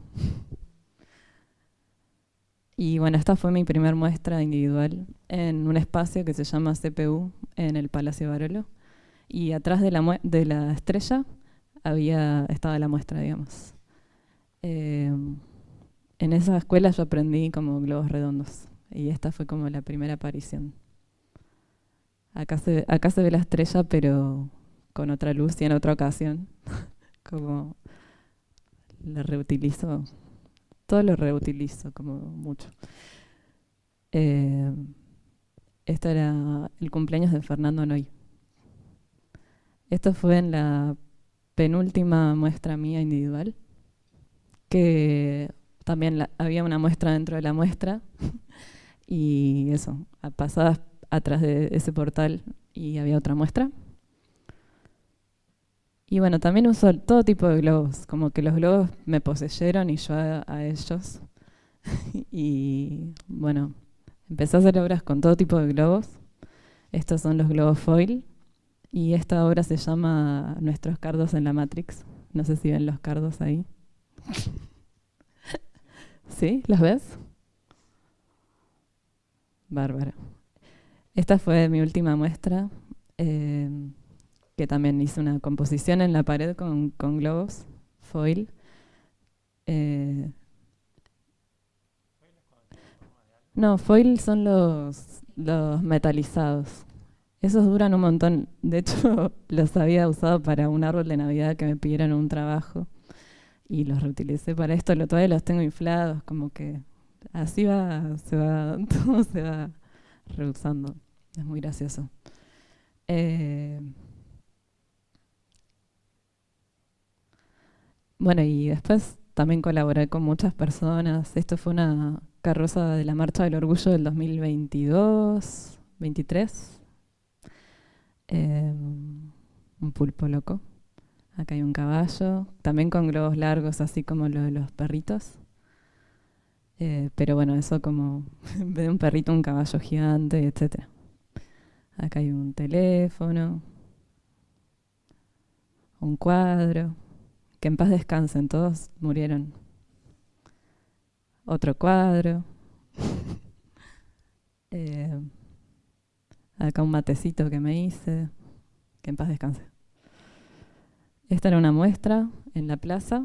Y bueno, esta fue mi primer muestra individual en un espacio que se llama CPU en el Palacio Barolo. Y atrás de la estrella estaba la muestra, digamos. En esa escuela yo aprendí como globos redondos. Y esta fue como la primera aparición. Acá se ve la estrella, pero con otra luz y en otra ocasión. Como la reutilizo. Todo lo reutilizo como mucho. Este era el cumpleaños de Fernando Noy. Esto fue en la penúltima muestra mía individual, que también había una muestra dentro de la muestra y eso, pasadas atrás de ese portal y había otra muestra. Y bueno, también uso todo tipo de globos, como que los globos me poseyeron y yo a ellos. Y bueno, empecé a hacer obras con todo tipo de globos. Estos son los globos foil. Y esta obra se llama Nuestros cardos en la Matrix. No sé si ven los cardos ahí. ¿Sí? ¿Los ves? Bárbaro. Esta fue mi última muestra. Que también hice una composición en la pared con globos, foil. No, foil son los metalizados. Esos duran un montón. De hecho, los había usado para un árbol de Navidad que me pidieron un trabajo y los reutilicé para esto. Todavía los tengo inflados, como que así todo se va reusando. Es muy gracioso. Bueno, y después también colaboré con muchas personas. Esto fue una carroza de la Marcha del Orgullo del 2022, 23. Un pulpo loco. Acá hay un caballo, también con globos largos, así como lo de los perritos. Pero bueno, eso como en vez de un perrito, un caballo gigante, etc. Acá hay un teléfono, un cuadro. Que en paz descansen, todos murieron. Otro cuadro. Acá un matecito que me hice. Que en paz descanse. Esta era una muestra en la plaza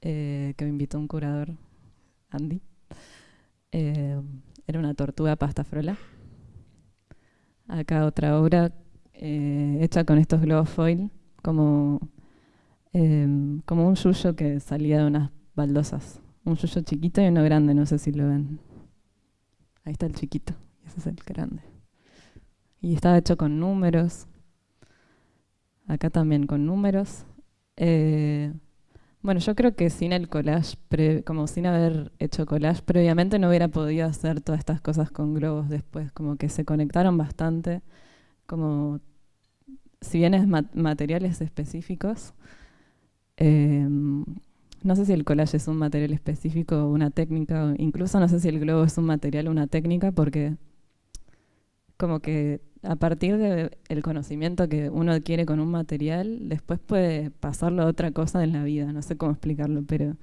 que me invitó un curador, Andy. Era una tortuga pasta frola. Acá otra obra hecha con estos globos foil, como un yuyo que salía de unas baldosas. Un yuyo chiquito y uno grande, no sé si lo ven. Ahí está el chiquito, y ese es el grande. y estaba hecho con números. Acá también con números. Bueno, yo creo que sin el collage, como sin haber hecho collage previamente, no hubiera podido hacer todas estas cosas con globos después, como que se conectaron bastante, como si bien es materiales específicos, no sé si el collage es un material específico o una técnica, o incluso no sé si el globo es un material o una técnica, porque como que a partir del conocimiento que uno adquiere con un material, después puede pasarlo a otra cosa en la vida. No sé cómo explicarlo, pero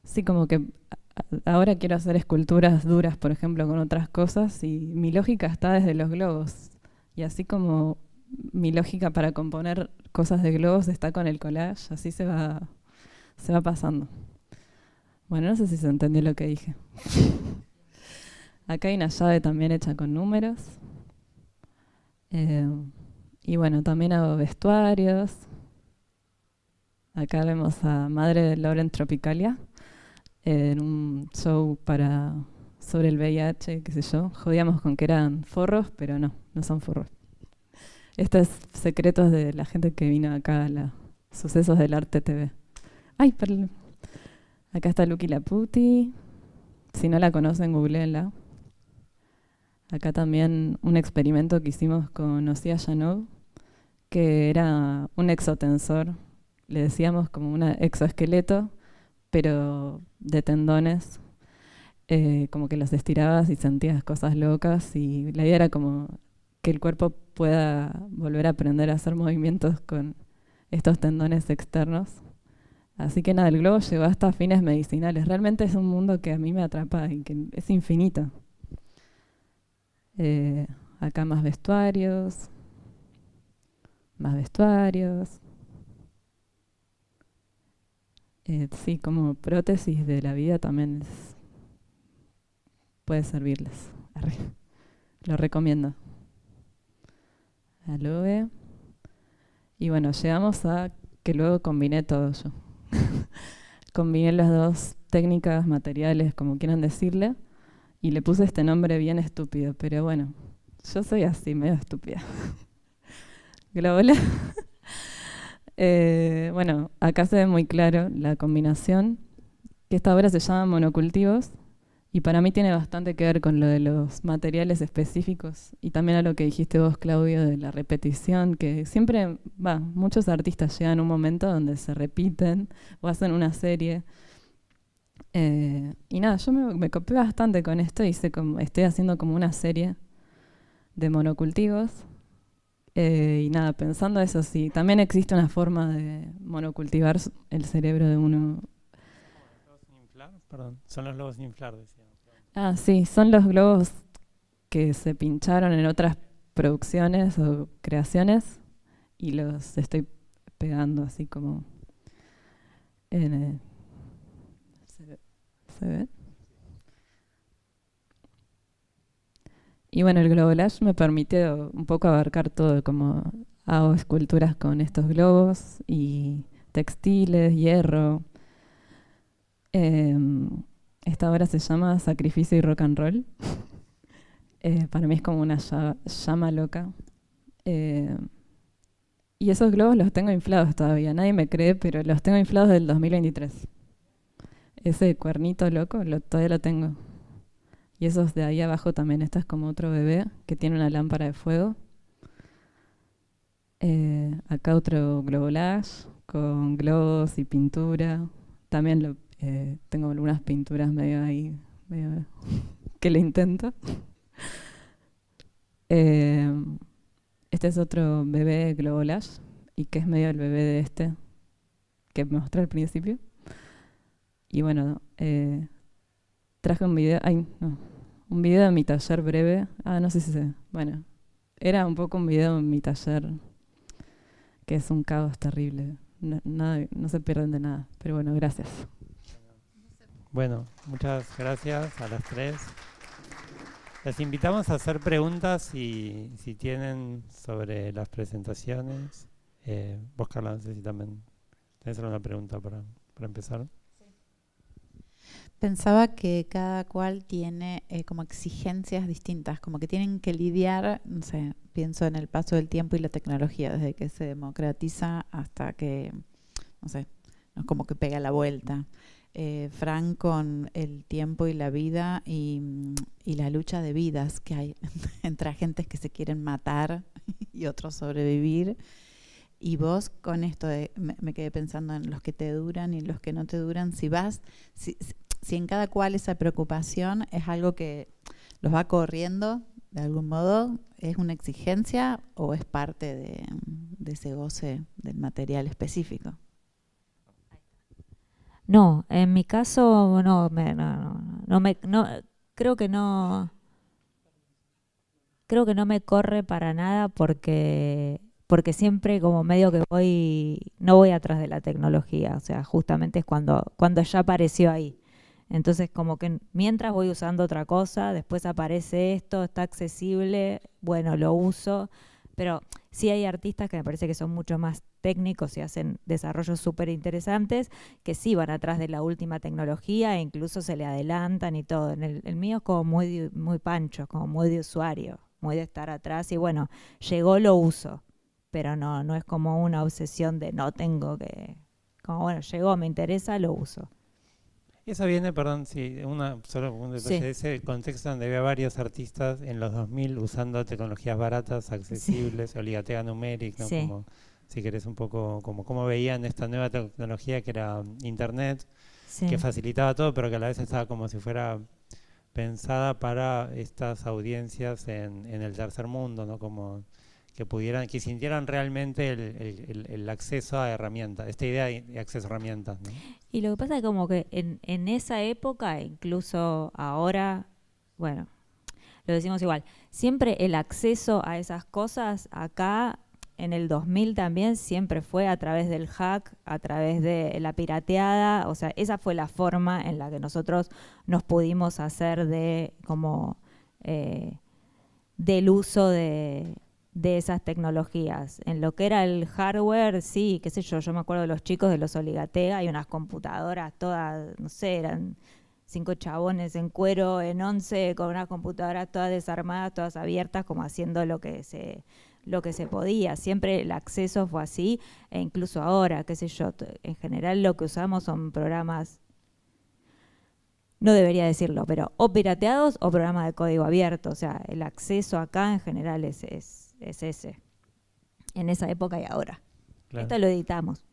sí, como que ahora quiero hacer esculturas duras, por ejemplo, con otras cosas, y mi lógica está desde los globos. Y así como mi lógica para componer cosas de globos está con el collage, así se va pasando. Bueno, no sé si se entendió lo que dije. Acá hay una llave también hecha con números. Y bueno, también hago vestuarios. Acá vemos a Madre de Lauren Tropicalia en un show sobre el VIH, qué sé yo. Jodíamos con que eran forros, pero no son forros. Estos secretos de la gente que vino acá a los Sucesos del Arte TV. Ay, perdón. Acá está Lucky Laputi. Si no la conocen, googleenla. Acá también un experimento que hicimos con Osía Yanov, que era un exotensor. Le decíamos como un exoesqueleto, pero de tendones. Como que los estirabas y sentías cosas locas. Y la idea era como que el cuerpo pueda volver a aprender a hacer movimientos con estos tendones externos. Así que nada, el globo llegó hasta fines medicinales. Realmente es un mundo que a mí me atrapa y que es infinito. Acá más vestuarios. Más vestuarios. Sí, como prótesis de la vida también puede servirles. Lo recomiendo. Aloe. Y bueno, llegamos a que luego combiné todo yo. Combiné las dos técnicas, materiales, como quieran decirle, y le puse este nombre bien estúpido, pero bueno, yo soy así, medio estúpida. Globola. Bueno, acá se ve muy claro la combinación, que esta obra se llama Monocultivos, y para mí tiene bastante que ver con lo de los materiales específicos, y también a lo que dijiste vos, Claudio, de la repetición, que siempre, muchos artistas llegan a un momento donde se repiten o hacen una serie. Y nada, yo me copié bastante con esto y estoy haciendo como una serie de monocultivos. Y nada, pensando eso, sí, también existe una forma de monocultivar el cerebro de uno. Perdón, son los globos sin inflar, decía. Ah, sí, son los globos que se pincharon en otras producciones o creaciones y los estoy pegando así como en ¿se ve? Y bueno, el Globolash me permitió un poco abarcar todo, como hago esculturas con estos globos y textiles, hierro. Esta obra se llama Sacrificio y Rock and Roll. Para mí es como una llama loca. Y esos globos los tengo inflados todavía, nadie me cree, pero los tengo inflados del 2023. Ese cuernito loco todavía lo tengo. Y esos de ahí abajo también. Esta es como otro bebé que tiene una lámpara de fuego. Acá otro Globolash con globos y pintura. También tengo algunas pinturas medio ahí, medio que le intento. Este es otro bebé Globolash y que es medio el bebé de este que me mostré al principio. Y bueno, traje un video, un video de mi taller breve. No sé si bueno, era un poco un video en mi taller que es un caos terrible. No se pierden de nada, pero bueno, gracias. Bueno, muchas gracias a las tres. Les invitamos a hacer preguntas si tienen sobre las presentaciones. Vos, Carla, no sé si también tenés alguna pregunta para empezar. Pensaba que cada cual tiene como exigencias distintas, como que tienen que lidiar, no sé, pienso en el paso del tiempo y la tecnología, desde que se democratiza hasta que, no sé, no es como que pega la vuelta. Fran con el tiempo y la vida y la lucha de vidas que hay entre agentes que se quieren matar y otros sobrevivir. Y vos con esto me quedé pensando en los que te duran y los que no te duran, si en cada cual esa preocupación es algo que los va corriendo de algún modo, ¿es una exigencia o es parte de ese goce del material específico? No, en mi caso creo que no me corre para nada porque siempre como medio que no voy atrás de la tecnología, o sea, justamente es cuando ya apareció ahí. Entonces como que mientras voy usando otra cosa, después aparece esto, está accesible, bueno, lo uso, pero sí hay artistas que me parece que son mucho más técnicos y hacen desarrollos súper interesantes, que sí van atrás de la última tecnología e incluso se le adelantan y todo. El mío es como muy pancho, como muy de usuario, muy de estar atrás y bueno, llegó, lo uso, pero no es como una obsesión de no tengo que, como bueno, llegó, me interesa, lo uso. Eso viene, perdón, sí, solo un detalle, Sí. de ese contexto donde había varios artistas en los 2000 usando tecnologías baratas, accesibles, Oligatea Numeric, ¿no? Sí. Como, si querés, un poco como veían esta nueva tecnología que era Internet, Sí. que facilitaba todo, pero que a la vez estaba como si fuera pensada para estas audiencias en el tercer mundo, ¿no? Como que sintieran realmente el acceso a herramientas, esta idea de acceso a herramientas, ¿no? Y lo que pasa es como que en esa época, incluso ahora, bueno, lo decimos igual, siempre el acceso a esas cosas acá en el 2000 también siempre fue a través del hack, a través de la pirateada, o sea, esa fue la forma en la que nosotros nos pudimos hacer del uso de esas tecnologías. En lo que era el hardware, sí, qué sé yo me acuerdo de los chicos de los Oligatea y unas computadoras todas, no sé, eran 5 chabones en cuero, en 11, con unas computadoras todas desarmadas, todas abiertas, como haciendo lo que se podía. Siempre el acceso fue así, e incluso ahora, qué sé yo, en general lo que usamos son programas, no debería decirlo, pero o pirateados o programas de código abierto. O sea, el acceso acá en general es ese, en esa época y ahora. Claro. Esto lo editamos.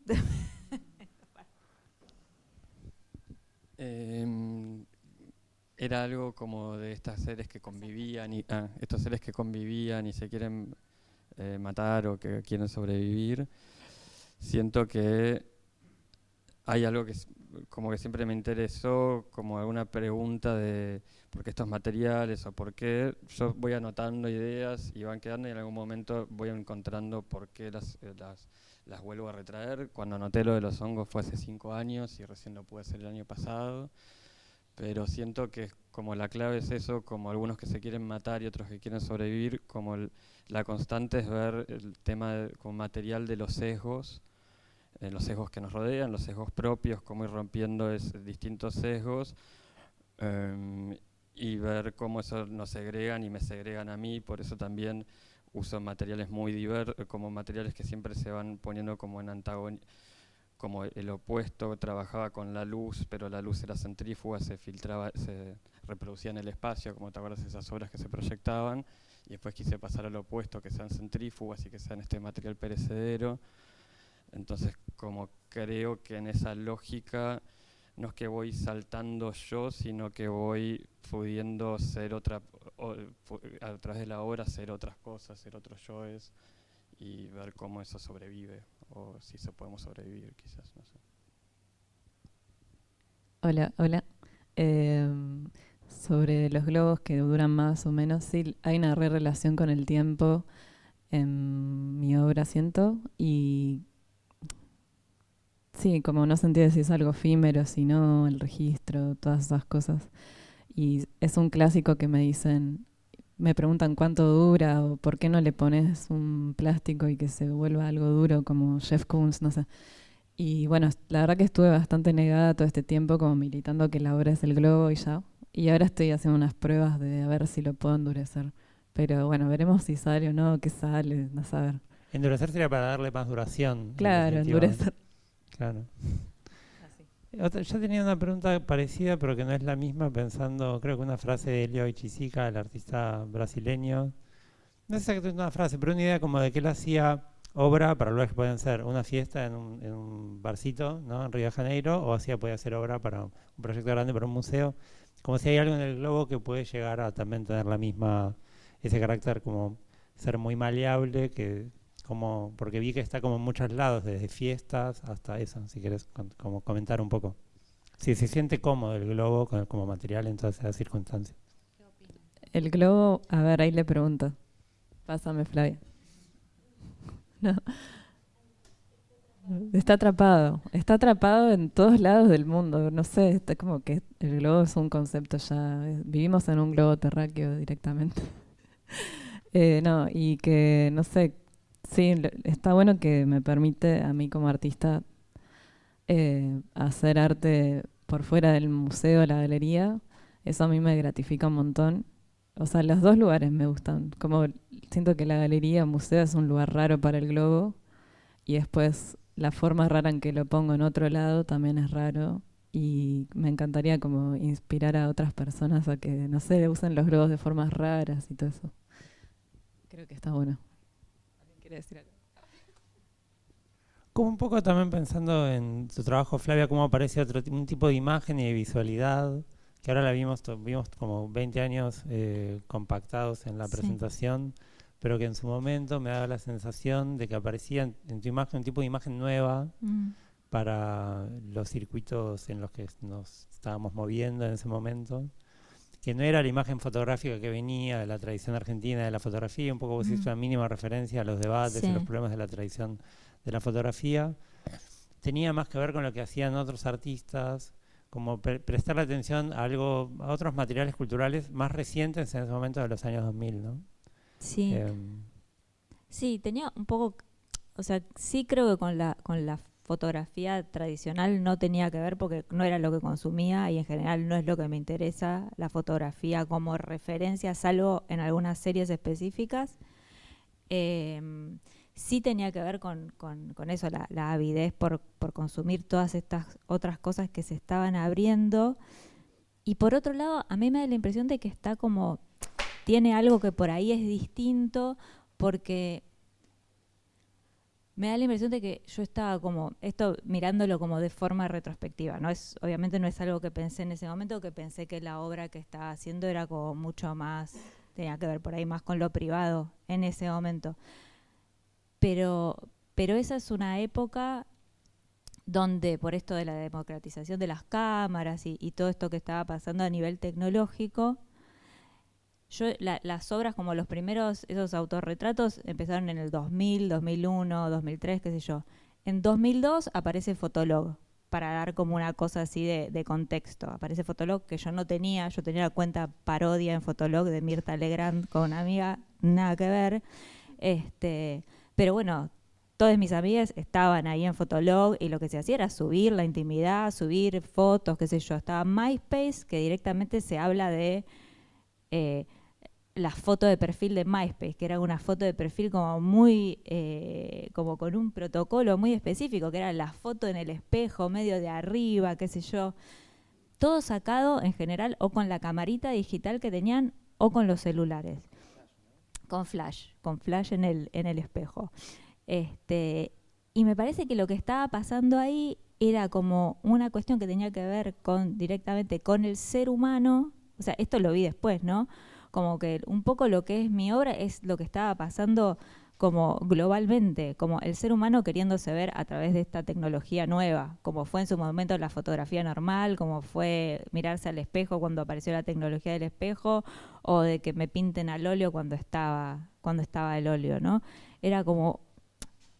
Era algo como de estas seres que convivían y se quieren matar o que quieren sobrevivir. Siento que hay algo que como que siempre me interesó, como alguna pregunta de por qué estos materiales o por qué. Yo voy anotando ideas y van quedando y en algún momento voy encontrando por qué las vuelvo a retraer. Cuando anoté lo de los hongos fue hace 5 años y recién lo pude hacer el año pasado. Pero siento que como la clave es eso, como algunos que se quieren matar y otros que quieren sobrevivir, como la constante es ver el tema como material de los sesgos que nos rodean, los sesgos propios, cómo ir rompiendo distintos sesgos y ver cómo eso nos segregan y me segregan a mí. Por eso también uso materiales muy diversos, como materiales que siempre se van poniendo como en antagonismo, como el opuesto. Trabajaba con la luz, pero la luz era centrífuga, se filtraba, se reproducía en el espacio, como te acuerdas esas obras que se proyectaban, y después quise pasar al opuesto, que sean centrífugas y que sean este material perecedero. Entonces, como creo que en esa lógica no es que voy saltando yo, sino que voy pudiendo ser a través de la obra ser otras cosas, ser otros yoes y ver cómo eso sobrevive, o si podemos sobrevivir quizás, no sé. Hola. Sobre los globos que duran más o menos, sí, hay una relación con el tiempo en mi obra, siento, y sí, como no sentí si es algo efímero, sino el registro, todas esas cosas. Y es un clásico que me preguntan cuánto dura o por qué no le pones un plástico y que se vuelva algo duro como Jeff Koons, no sé. Y bueno, la verdad que estuve bastante negada todo este tiempo como militando que la obra es el globo y ya. Y ahora estoy haciendo unas pruebas de a ver si lo puedo endurecer. Pero bueno, veremos si sale o no, qué sale, no saber. Endurecer sería para darle más duración. Claro, endurecer. Claro. Yo tenía una pregunta parecida, pero que no es la misma, pensando, creo que una frase de Elio Ichisica, el artista brasileño. No es exactamente una frase, pero una idea como de que él hacía obra para lugares que pueden ser una fiesta en un barcito, ¿no? En Río de Janeiro, o podía hacer obra para un proyecto grande, para un museo. Como si hay algo en el globo que puede llegar a también tener ese carácter como ser muy maleable, porque vi que está como en muchos lados, desde fiestas hasta eso, si querés como comentar un poco. Si se siente cómodo el globo como material en todas esas circunstancias. El globo, a ver, ahí le pregunto. Pásame, Flavia. No. Está atrapado en todos lados del mundo, no sé, está como que el globo es un concepto ya, vivimos en un globo terráqueo directamente. No, y que, no sé, sí, está bueno que me permite a mí como artista hacer arte por fuera del museo, la galería, eso a mí me gratifica un montón. O sea, los dos lugares me gustan, como siento que la galería, museo es un lugar raro para el globo, y después la forma rara en que lo pongo en otro lado también es raro, y me encantaría como inspirar a otras personas a que, no sé, usen los globos de formas raras y todo eso. Creo que está bueno. ¿Alguien quiere decir algo? Como un poco también pensando en tu trabajo, Flavia, cómo aparece un tipo de imagen y de visualidad, que ahora vimos como 20 años compactados en la presentación, pero que en su momento me daba la sensación de que aparecía en tu imagen un tipo de imagen nueva para los circuitos en los que nos estábamos moviendo en ese momento, que no era la imagen fotográfica que venía de la tradición argentina de la fotografía, un poco vos hiciste una mínima referencia a los debates y los problemas de la tradición de la fotografía. Tenía más que ver con lo que hacían otros artistas, como prestarle atención a otros materiales culturales más recientes en ese momento de los años 2000, ¿no? Sí. Sí, tenía un poco, o sea, sí creo que con la fotografía tradicional no tenía que ver porque no era lo que consumía y en general no es lo que me interesa la fotografía como referencia, salvo en algunas series específicas. Sí tenía que ver con eso, la avidez por consumir todas estas otras cosas que se estaban abriendo. Y por otro lado, a mí me da la impresión de que está como, tiene algo que por ahí es distinto, porque me da la impresión de que yo estaba como, esto mirándolo como de forma retrospectiva, obviamente no es algo que pensé en ese momento, que pensé que la obra que estaba haciendo era como mucho más, tenía que ver por ahí más con lo privado en ese momento. Pero esa es una época donde por esto de la democratización de las cámaras y todo esto que estaba pasando a nivel tecnológico, las obras como los primeros, esos autorretratos empezaron en el 2000, 2001, 2003, qué sé yo. En 2002 aparece Fotolog, para dar como una cosa así de contexto. Aparece Fotolog que yo tenía la cuenta parodia en Fotolog de Mirta Legrand con una amiga, nada que ver. Pero bueno, todas mis amigas estaban ahí en Fotolog y lo que se hacía era subir la intimidad, subir fotos, qué sé yo. Estaba MySpace, que directamente se habla de la foto de perfil de MySpace, que era una foto de perfil como muy, como con un protocolo muy específico, que era la foto en el espejo, medio de arriba, qué sé yo. Todo sacado en general o con la camarita digital que tenían o con los celulares. Con flash en el espejo. Y me parece que lo que estaba pasando ahí era como una cuestión que tenía que ver directamente con el ser humano. O sea, esto lo vi después, ¿no? Como que un poco lo que es mi obra es lo que estaba pasando como globalmente, como el ser humano queriéndose ver a través de esta tecnología nueva, como fue en su momento la fotografía normal, como fue mirarse al espejo cuando apareció la tecnología del espejo, o de que me pinten al óleo cuando estaba el óleo, ¿no? Era como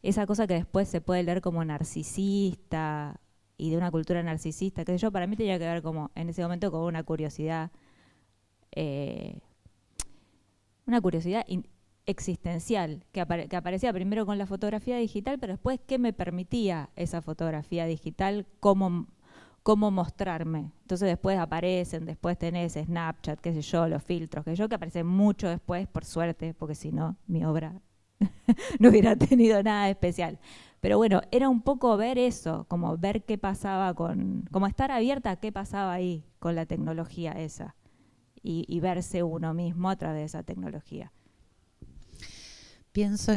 esa cosa que después se puede leer como narcisista y de una cultura narcisista, qué sé yo, para mí tenía que ver como en ese momento con una curiosidad existencial, que aparecía primero con la fotografía digital, pero después qué me permitía esa fotografía digital, cómo mostrarme. Entonces después tenés Snapchat, qué sé yo, los filtros, que aparecen mucho después, por suerte, porque si no, mi obra no hubiera tenido nada especial. Pero bueno, era un poco ver eso, como ver qué pasaba como estar abierta a qué pasaba ahí con la tecnología esa y verse uno mismo a través de esa tecnología. Pienso,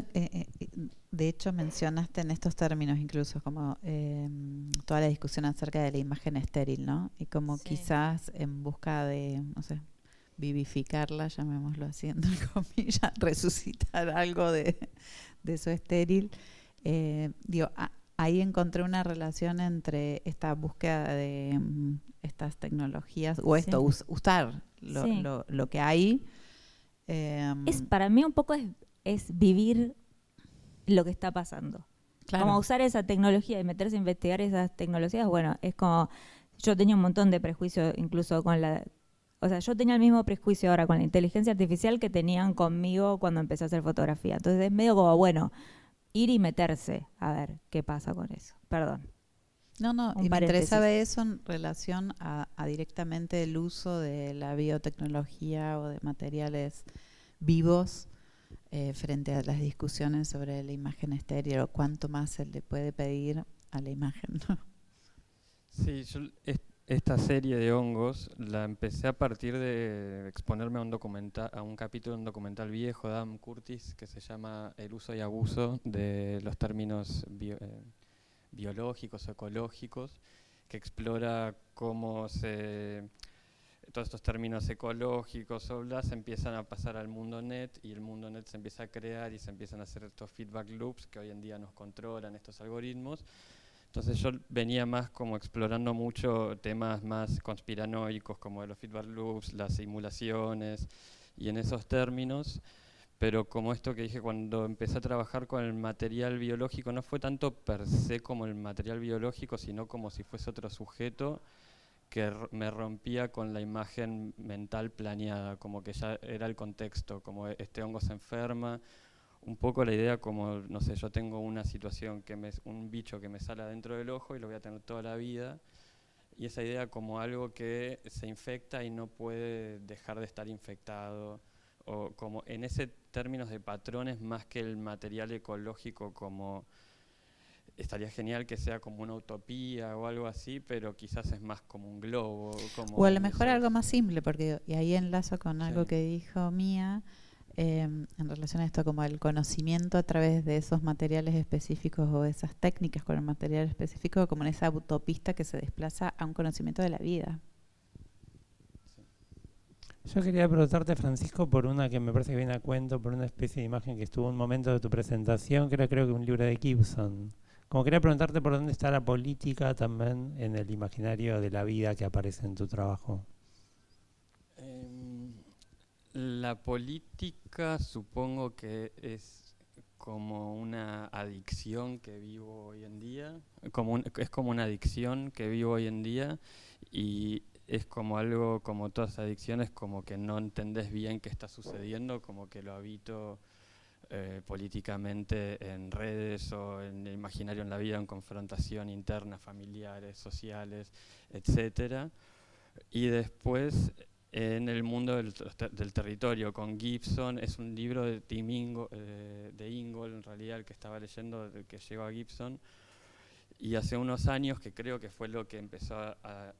de hecho mencionaste en estos términos incluso como toda la discusión acerca de la imagen estéril, ¿no? Y como Sí. quizás en busca de, no sé, vivificarla, llamémoslo así, entre comillas, resucitar algo de eso estéril. Ahí encontré una relación entre esta búsqueda de estas tecnologías, o esto, Sí. usar Sí. lo que hay. Para mí un poco es vivir lo que está pasando. Claro. Como usar esa tecnología y meterse a investigar esas tecnologías, bueno, es como, yo tenía un montón de prejuicios incluso yo tenía el mismo prejuicio ahora con la inteligencia artificial que tenían conmigo cuando empecé a hacer fotografía. Entonces es medio como, bueno, ir y meterse a ver qué pasa con eso. Perdón. No, y me interesaba eso en relación a directamente el uso de la biotecnología o de materiales vivos frente a las discusiones sobre la imagen estéril o cuánto más se le puede pedir a la imagen, ¿no? Sí, esta serie de hongos la empecé a partir de exponerme a un capítulo de un documental viejo de Adam Curtis que se llama El uso y abuso de los términos biológicos, ecológicos, que explora cómo todos estos términos ecológicos o bla se empiezan a pasar al mundo net y el mundo net se empieza a crear y se empiezan a hacer estos feedback loops que hoy en día nos controlan, estos algoritmos. Entonces yo venía más como explorando mucho temas más conspiranoicos como los feedback loops, las simulaciones y en esos términos, pero como esto que dije cuando empecé a trabajar con el material biológico, no fue tanto per se como el material biológico, sino como si fuese otro sujeto que me rompía con la imagen mental planeada, como que ya era el contexto, como este hongo se enferma, un poco la idea como, no sé, yo tengo una situación, un bicho que me sale adentro del ojo y lo voy a tener toda la vida, y esa idea como algo que se infecta y no puede dejar de estar infectado, o como en ese términos de patrones más que el material ecológico como estaría genial que sea como una utopía o algo así, pero quizás es más como un globo. O a lo mejor algo más simple, porque y ahí enlazo con algo Sí. que dijo Mía en relación a esto, como el conocimiento a través de esos materiales específicos o esas técnicas con el material específico, como en esa autopista que se desplaza a un conocimiento de la vida. Yo quería preguntarte, Francisco, por una que me parece que viene a cuento, por una especie de imagen que estuvo en un momento de tu presentación, que era creo que un libro de Gibson. Como quería preguntarte por dónde está la política también en el imaginario de la vida que aparece en tu trabajo. La política supongo que es como una adicción que vivo hoy en día, es como una adicción que vivo hoy en día y es como algo, como todas adicciones, como que no entendés bien qué está sucediendo, como que lo habito políticamente en redes o en el imaginario en la vida, en confrontación interna, familiares, sociales, etcétera. Y después en el mundo del territorio con Gibson, es un libro de de Ingold, en realidad el que estaba leyendo, el que llegó a Gibson, y hace unos años, que creo que fue lo que empezó a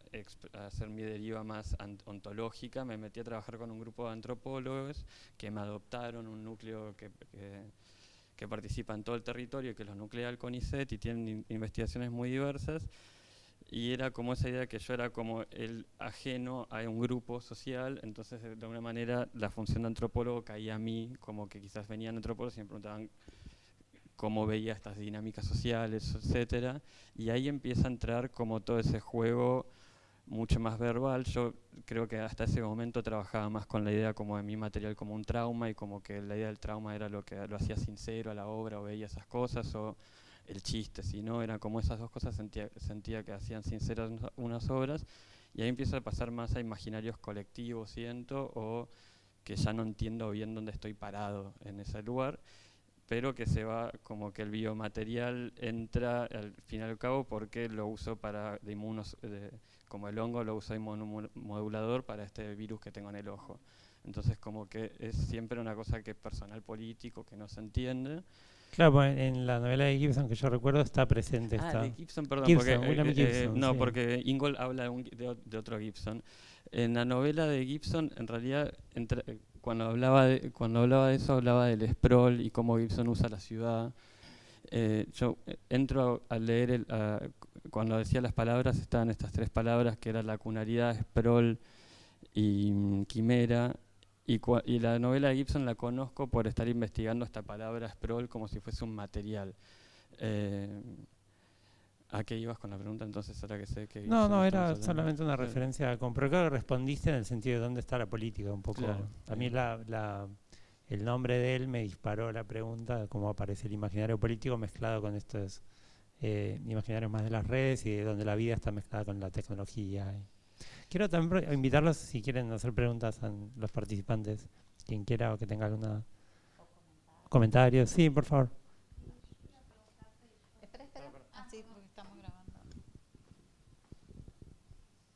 hacer mi deriva más ontológica, me metí a trabajar con un grupo de antropólogos que me adoptaron, un núcleo que participa en todo el territorio y que los nuclea el CONICET y tienen investigaciones muy diversas. Y era como esa idea que yo era como el ajeno a un grupo social, entonces de alguna manera la función de antropólogo caía a mí, como que quizás venían antropólogos y me preguntaban cómo veía estas dinámicas sociales, etcétera, y ahí empieza a entrar como todo ese juego mucho más verbal. Yo creo que hasta ese momento trabajaba más con la idea como de mi material como un trauma y como que la idea del trauma era lo que lo hacía sincero a la obra o veía esas cosas o el chiste, si no, eran como esas dos cosas, sentía que hacían sinceras unas obras y ahí empieza a pasar más a imaginarios colectivos, siento, o que ya no entiendo bien dónde estoy parado en ese lugar, pero que se va como que el biomaterial entra al fin y al cabo porque lo uso para como el hongo lo uso de inmunomodulador para este virus que tengo en el ojo. Entonces como que es siempre una cosa que es personal político, que no se entiende. Claro, pues en la novela de Gibson que yo recuerdo está presente. De Gibson, perdón, Gibson, porque, William Gibson, no, sí. porque Ingold habla de otro Gibson. En la novela de Gibson, en realidad, cuando hablaba de eso, hablaba del sprawl y cómo Gibson usa la ciudad. Yo entro a leer, cuando decía las palabras, estaban estas tres palabras, que eran lacunaridad, sprawl y quimera. Y la novela de Gibson la conozco por estar investigando esta palabra sprawl como si fuese un material. ¿A qué ibas con la pregunta entonces? Ahora que sé que No, era solamente una referencia, pero creo que respondiste en el sentido de dónde está la política un poco. Claro. A mí el nombre de él me disparó la pregunta de cómo aparece el imaginario político mezclado con estos imaginarios más de las redes y de donde la vida está mezclada con la tecnología. Quiero también invitarlos, si quieren hacer preguntas a los participantes, quien quiera o que tenga alguna comentario. Sí, por favor. Espera. Sí, porque estamos grabando.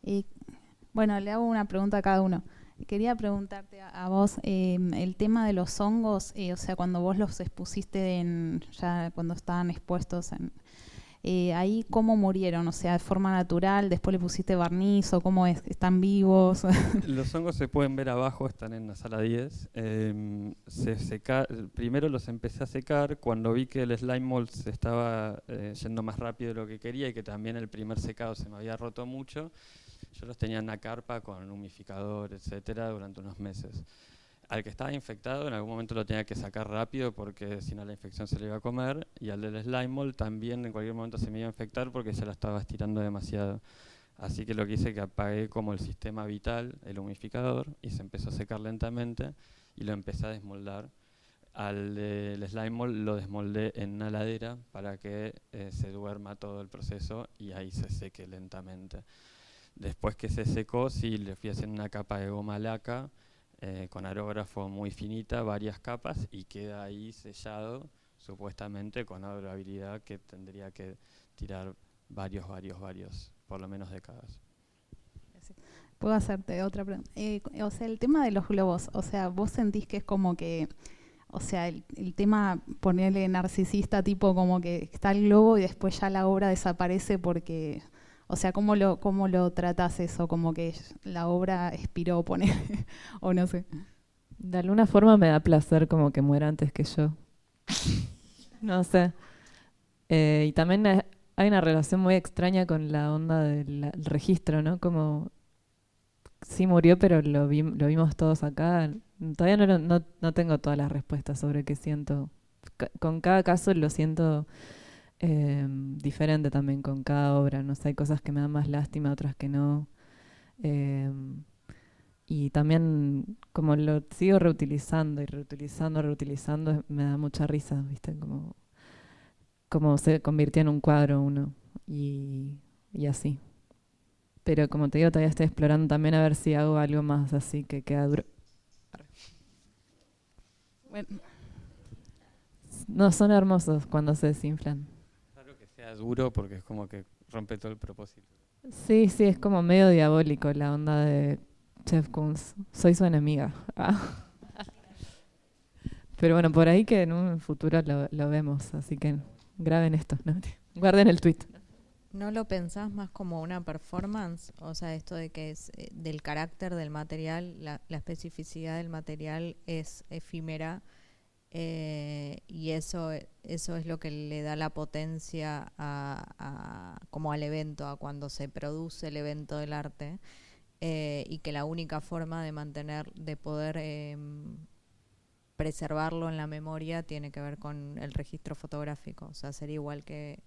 Y bueno, le hago una pregunta a cada uno. Quería preguntarte a vos el tema de los hongos, o sea, cuando vos los expusiste ya cuando estaban expuestos ahí, ¿cómo murieron? O sea, de forma natural, después le pusiste barniz o cómo están vivos. Los hongos se pueden ver abajo, están en la sala 10. Primero los empecé a secar cuando vi que el slime mold se estaba yendo más rápido de lo que quería y que también el primer secado se me había roto mucho. Yo los tenía en una carpa con un humidificador, etcétera, durante unos meses. Al que estaba infectado en algún momento lo tenía que sacar rápido porque si no la infección se le iba a comer, y al del slime mold también en cualquier momento se me iba a infectar porque ya la estaba estirando demasiado. Así que lo que hice que apagué como el sistema vital, el humidificador, y se empezó a secar lentamente y lo empecé a desmoldar. Al del slime mold lo desmoldé en una ladera para que se duerma todo el proceso y ahí se seque lentamente. Después que se secó, sí, le fui haciendo una capa de goma laca con aerógrafo muy finita, varias capas, y queda ahí sellado, supuestamente con una durabilidad que tendría que tirar varios, por lo menos décadas. Puedo hacerte otra pregunta. O sea, el tema de los globos, o sea, vos sentís que es como que, o sea, el tema, ponerle narcisista, tipo como que está el globo y después ya la obra desaparece porque... O sea, ¿cómo lo tratás eso? Como que la obra expiró, poner o no sé. De alguna forma me da placer como que muera antes que yo. No sé. Y también hay una relación muy extraña con la onda del registro, ¿no? Como sí murió, pero lo vimos todos acá. Todavía no tengo todas las respuestas sobre qué siento. Con cada caso lo siento... diferente también con cada obra, no sé, hay cosas que me dan más lástima, otras que no, y también como lo sigo reutilizando y reutilizando, me da mucha risa, ¿viste? Como se convirtió en un cuadro uno y así, pero como te digo, todavía estoy explorando también a ver si hago algo más así que queda duro. Bueno. No, son hermosos cuando se desinflan. Sea duro porque es como que rompe todo el propósito. Sí, es como medio diabólico la onda de Chef Koons. Soy su enemiga. Pero bueno, por ahí que en un futuro lo vemos, así que graben esto, ¿no? Guarden el tweet. ¿No lo pensás más como una performance? O sea, esto de que es del carácter del material, la especificidad del material es efímera. Y eso es lo que le da la potencia como al evento, a cuando se produce el evento del arte, y que la única forma de poder preservarlo en la memoria tiene que ver con el registro fotográfico. O sea, sería igual que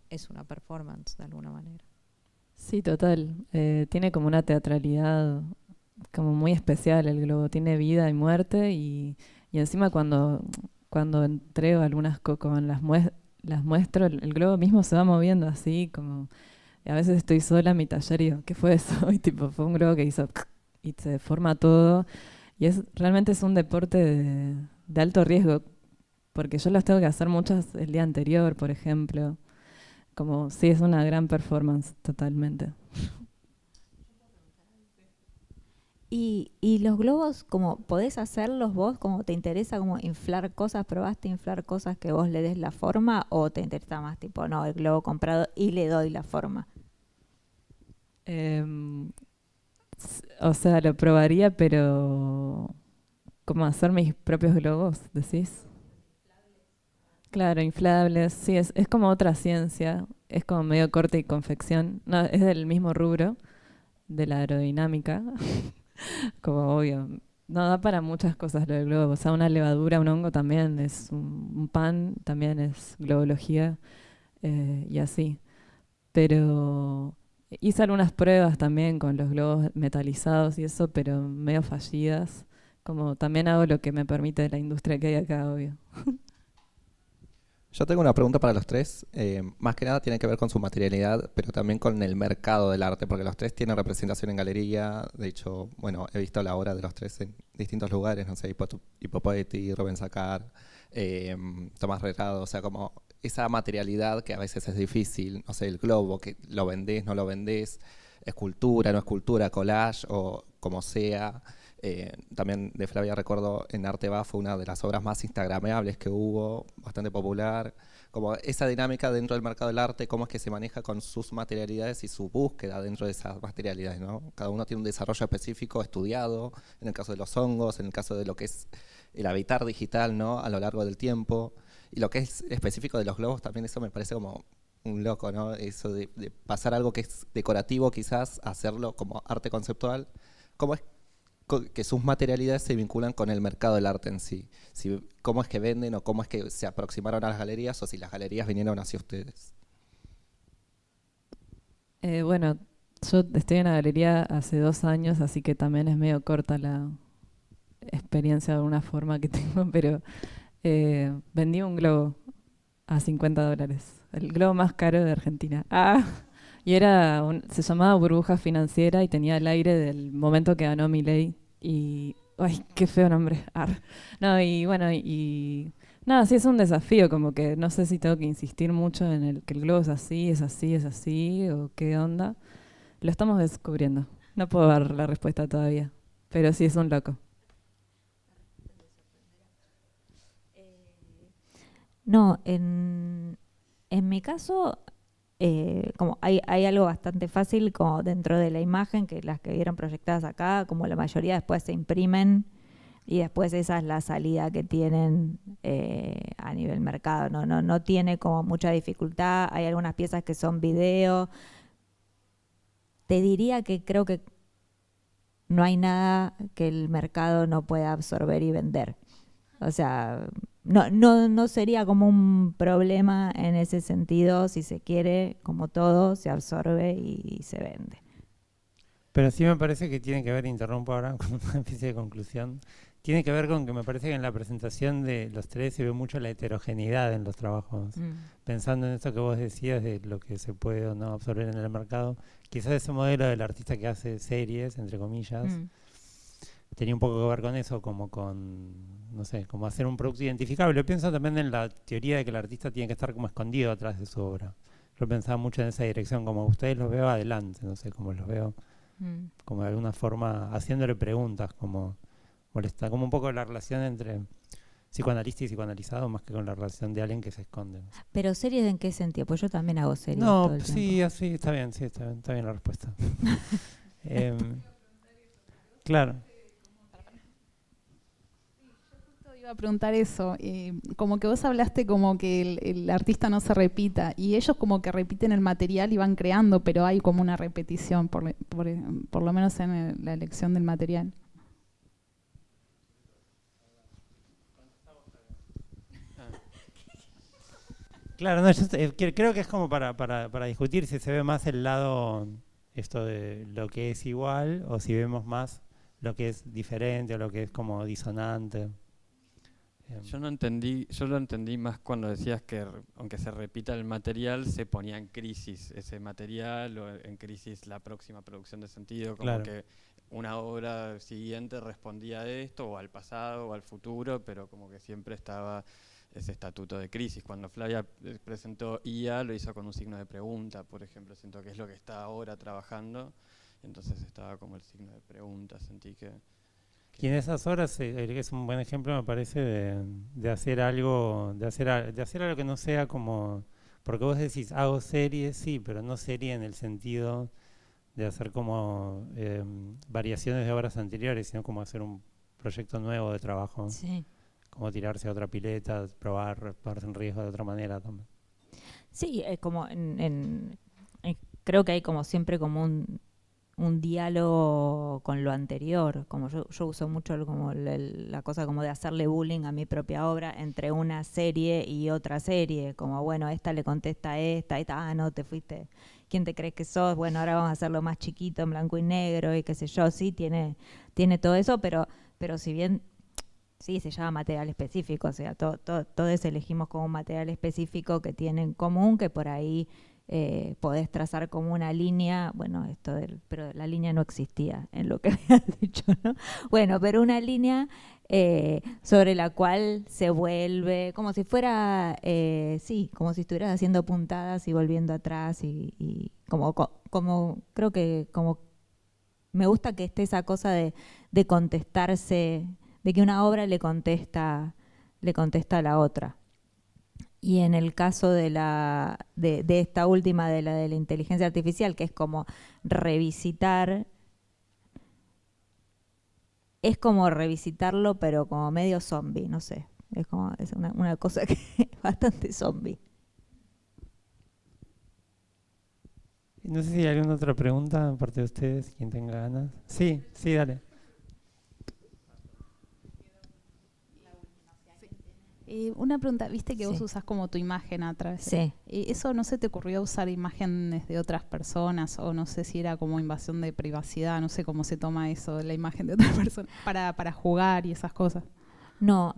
es una performance de alguna manera. Sí, total. Tiene como una teatralidad como muy especial el globo. Tiene vida y muerte y encima cuando entrego algunas las muestro, el globo mismo se va moviendo así, como a veces estoy sola en mi taller y digo, ¿qué fue eso? Y tipo, fue un globo que hizo y se deforma todo. Y realmente es un deporte de alto riesgo, porque yo los tengo que hacer muchas el día anterior, por ejemplo. Como sí, es una gran performance, totalmente. Y los globos, como podés hacerlos vos, como te interesa como inflar cosas, probaste inflar cosas que vos le des la forma, o te interesa más tipo, no, el globo comprado y le doy la forma. O sea, lo probaría, pero como hacer mis propios globos, decís. Claro, inflables, sí, es como otra ciencia, es como medio corte y confección, no, es del mismo rubro, de la aerodinámica, como obvio. No, da para muchas cosas lo del globo, o sea, una levadura, un hongo también es un pan, también es globología, y así. Pero hice algunas pruebas también con los globos metalizados y eso, pero medio fallidas, como también hago lo que me permite la industria que hay acá, obvio. Yo tengo una pregunta para los tres. Más que nada tiene que ver con su materialidad, pero también con el mercado del arte, porque los tres tienen representación en galería. De hecho, bueno, he visto la obra de los tres en distintos lugares, no sé, Hippopoeti, Rubén Sacar, Tomás Retrado, o sea, como esa materialidad que a veces es difícil, no sé, el globo, que lo vendés, no lo vendés, escultura, no escultura, collage o como sea. También de Flavia recuerdo en Arte Va fue una de las obras más instagrameables que hubo, bastante popular. Como esa dinámica dentro del mercado del arte, cómo es que se maneja con sus materialidades y su búsqueda dentro de esas materialidades, ¿no? Cada uno tiene un desarrollo específico estudiado, en el caso de los hongos, en el caso de lo que es el habitar digital, ¿no? A lo largo del tiempo. Y lo que es específico de los globos también, eso me parece como un loco, ¿no? Eso de pasar algo que es decorativo quizás, a hacerlo como arte conceptual. ¿Cómo es que sus materialidades se vinculan con el mercado del arte en sí? ¿Cómo es que venden o cómo es que se aproximaron a las galerías o si las galerías vinieron hacia ustedes? Bueno, yo estoy en la galería hace 2 años, así que también es medio corta la experiencia de alguna forma que tengo, pero vendí un globo a $50, el globo más caro de Argentina. Y se llamaba Burbuja Financiera y tenía el aire del momento que ganó Milei. Y, ay, qué feo nombre. No, y bueno, nada, sí es un desafío, como que no sé si tengo que insistir mucho en el que el globo es así, es así, es así, o qué onda. Lo estamos descubriendo. No puedo dar la respuesta todavía, pero sí es un loco. No, en mi caso, como hay algo bastante fácil como dentro de la imagen, que las que vieron proyectadas acá, como la mayoría después se imprimen y después esa es la salida que tienen a nivel mercado. No tiene como mucha dificultad. Hay algunas piezas que son video. Te diría que creo que no hay nada que el mercado no pueda absorber y vender. O sea, no sería como un problema en ese sentido. Si se quiere, como todo, se absorbe y se vende. Pero sí me parece que tiene que ver, interrumpo ahora con una especie de conclusión, tiene que ver con que me parece que en la presentación de los tres se ve mucho la heterogeneidad en los trabajos. Pensando en esto que vos decías de lo que se puede o no absorber en el mercado, quizás ese modelo del artista que hace series, entre comillas, tenía un poco que ver con eso, como con, no sé, como hacer un producto identificable. Pienso también en la teoría de que el artista tiene que estar como escondido atrás de su obra. Yo pensaba mucho en esa dirección, como ustedes los veo adelante, no sé, como los veo como de alguna forma haciéndole preguntas, como molesta, como un poco la relación entre psicoanalista y psicoanalizado, más que con la relación de alguien que se esconde. ¿Pero series en qué sentido? Pues yo también hago series. No, todo el sí, tiempo. así, está bien la respuesta. Claro. Iba a preguntar eso, como que vos hablaste como que el artista no se repita y ellos como que repiten el material y van creando, pero hay como una repetición, por lo menos en la elección del material. Claro, no, yo creo que es como para discutir si se ve más el lado esto de lo que es igual o si vemos más lo que es diferente o lo que es como disonante. Yo lo entendí más cuando decías que aunque se repita el material, se ponía en crisis ese material o en crisis la próxima producción de sentido, como Claro. que una obra siguiente respondía a esto, o al pasado, o al futuro, pero como que siempre estaba ese estatuto de crisis. Cuando Flavia presentó IA, lo hizo con un signo de pregunta, por ejemplo. Siento que es lo que está ahora trabajando, entonces estaba como el signo de pregunta. Sentí que y en esas horas es un buen ejemplo, me parece, de hacer algo, de hacer algo que no sea como, porque vos decís, hago series, sí, pero no serie en el sentido de hacer como variaciones de obras anteriores, sino como hacer un proyecto nuevo de trabajo. Sí. Como tirarse a otra pileta, probar, ponerse en riesgo de otra manera también. Sí, como creo que hay como siempre como un diálogo con lo anterior, como yo uso mucho como la cosa como de hacerle bullying a mi propia obra entre una serie y otra serie, como bueno, esta le contesta a esta, no, te fuiste, ¿quién te crees que sos? Bueno, ahora vamos a hacerlo más chiquito, en blanco y negro y qué sé yo, sí, tiene todo eso, pero si bien sí se llama material específico, o sea, todos elegimos como un material específico que tiene en común, que por ahí podés trazar como una línea, bueno, pero la línea no existía en lo que habías dicho, ¿no? Bueno, pero una línea sobre la cual se vuelve, como si fuera, sí, como si estuvieras haciendo puntadas y volviendo atrás y como creo que como me gusta que esté esa cosa de contestarse, de que una obra le contesta a la otra. Y en el caso de esta última, de la inteligencia artificial, que es como revisitar, es como revisitarlo, pero como medio zombie, no sé. Es una cosa que es bastante zombie. No sé si hay alguna otra pregunta aparte de ustedes, quien tenga ganas. Sí, dale. Una pregunta, viste que Sí. vos usás como tu imagen a través Sí. ¿Eso no se te ocurrió usar imágenes de otras personas? O no sé si era como invasión de privacidad, no sé cómo se toma eso, la imagen de otra persona, para jugar y esas cosas. No,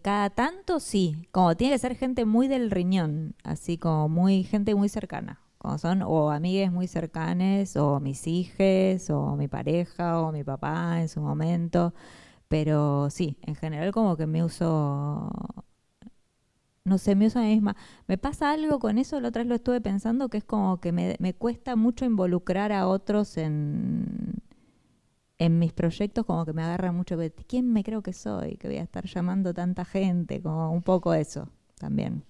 cada tanto sí, como tiene que ser gente muy del riñón, así como gente muy cercana, como son o amigues muy cercanes, o mis hijes, o mi pareja, o mi papá en su momento, pero sí, en general como que me uso, no sé, me uso a mí misma. Me pasa algo con eso, la otra vez lo estuve pensando, que es como que me cuesta mucho involucrar a otros en mis proyectos, como que me agarra mucho, ¿quién me creo que soy? Que voy a estar llamando tanta gente, como un poco eso también.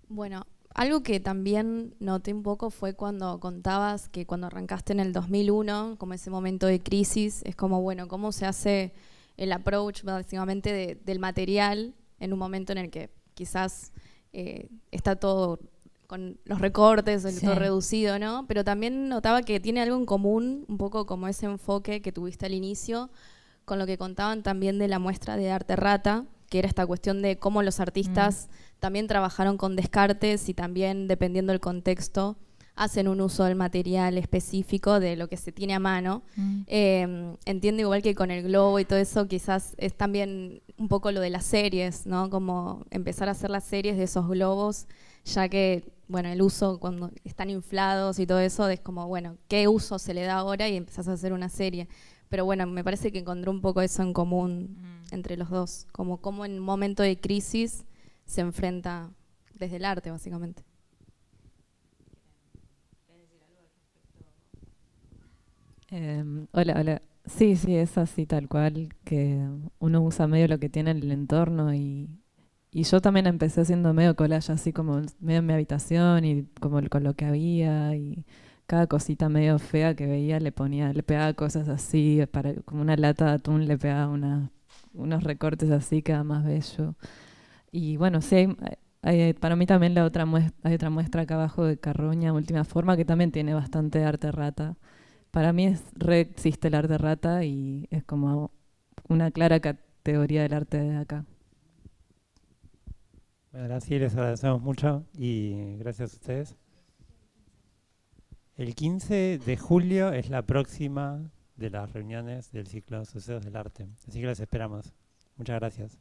Bueno, algo que también noté un poco fue cuando contabas que cuando arrancaste en el 2001, como ese momento de crisis, es como, bueno, cómo se hace el approach básicamente del material en un momento en el que quizás está todo con los recortes, Sí. todo reducido, ¿no? Pero también notaba que tiene algo en común, un poco como ese enfoque que tuviste al inicio, con lo que contaban también de la muestra de Arte Rata, que era esta cuestión de cómo los artistas también trabajaron con descartes y también, dependiendo del contexto, hacen un uso del material específico de lo que se tiene a mano. Entiendo igual que con el globo y todo eso, quizás es también un poco lo de las series, ¿no? Como empezar a hacer las series de esos globos, ya que, bueno, el uso cuando están inflados y todo eso, es como, bueno, ¿qué uso se le da ahora? Y empezás a hacer una serie. Pero bueno, me parece que encontré un poco eso en común entre los dos, como en un momento de crisis se enfrenta desde el arte, básicamente. Hola. Sí, es así tal cual, que uno usa medio lo que tiene en el entorno y yo también empecé haciendo medio collage así como medio en mi habitación y como con lo que había y cada cosita medio fea que veía le pegaba cosas así, como una lata de atún le pegaba unos recortes así, queda más bello. Y bueno, sí, para mí también hay otra muestra acá abajo de Carroña, Última Forma, que también tiene bastante arte rata. Para mí existe el arte rata y es como una clara categoría del arte de acá. Bueno, gracias, les agradecemos mucho y gracias a ustedes. El 15 de julio es la próxima de las reuniones del ciclo Sucesos del Arte, así que los esperamos. Muchas gracias.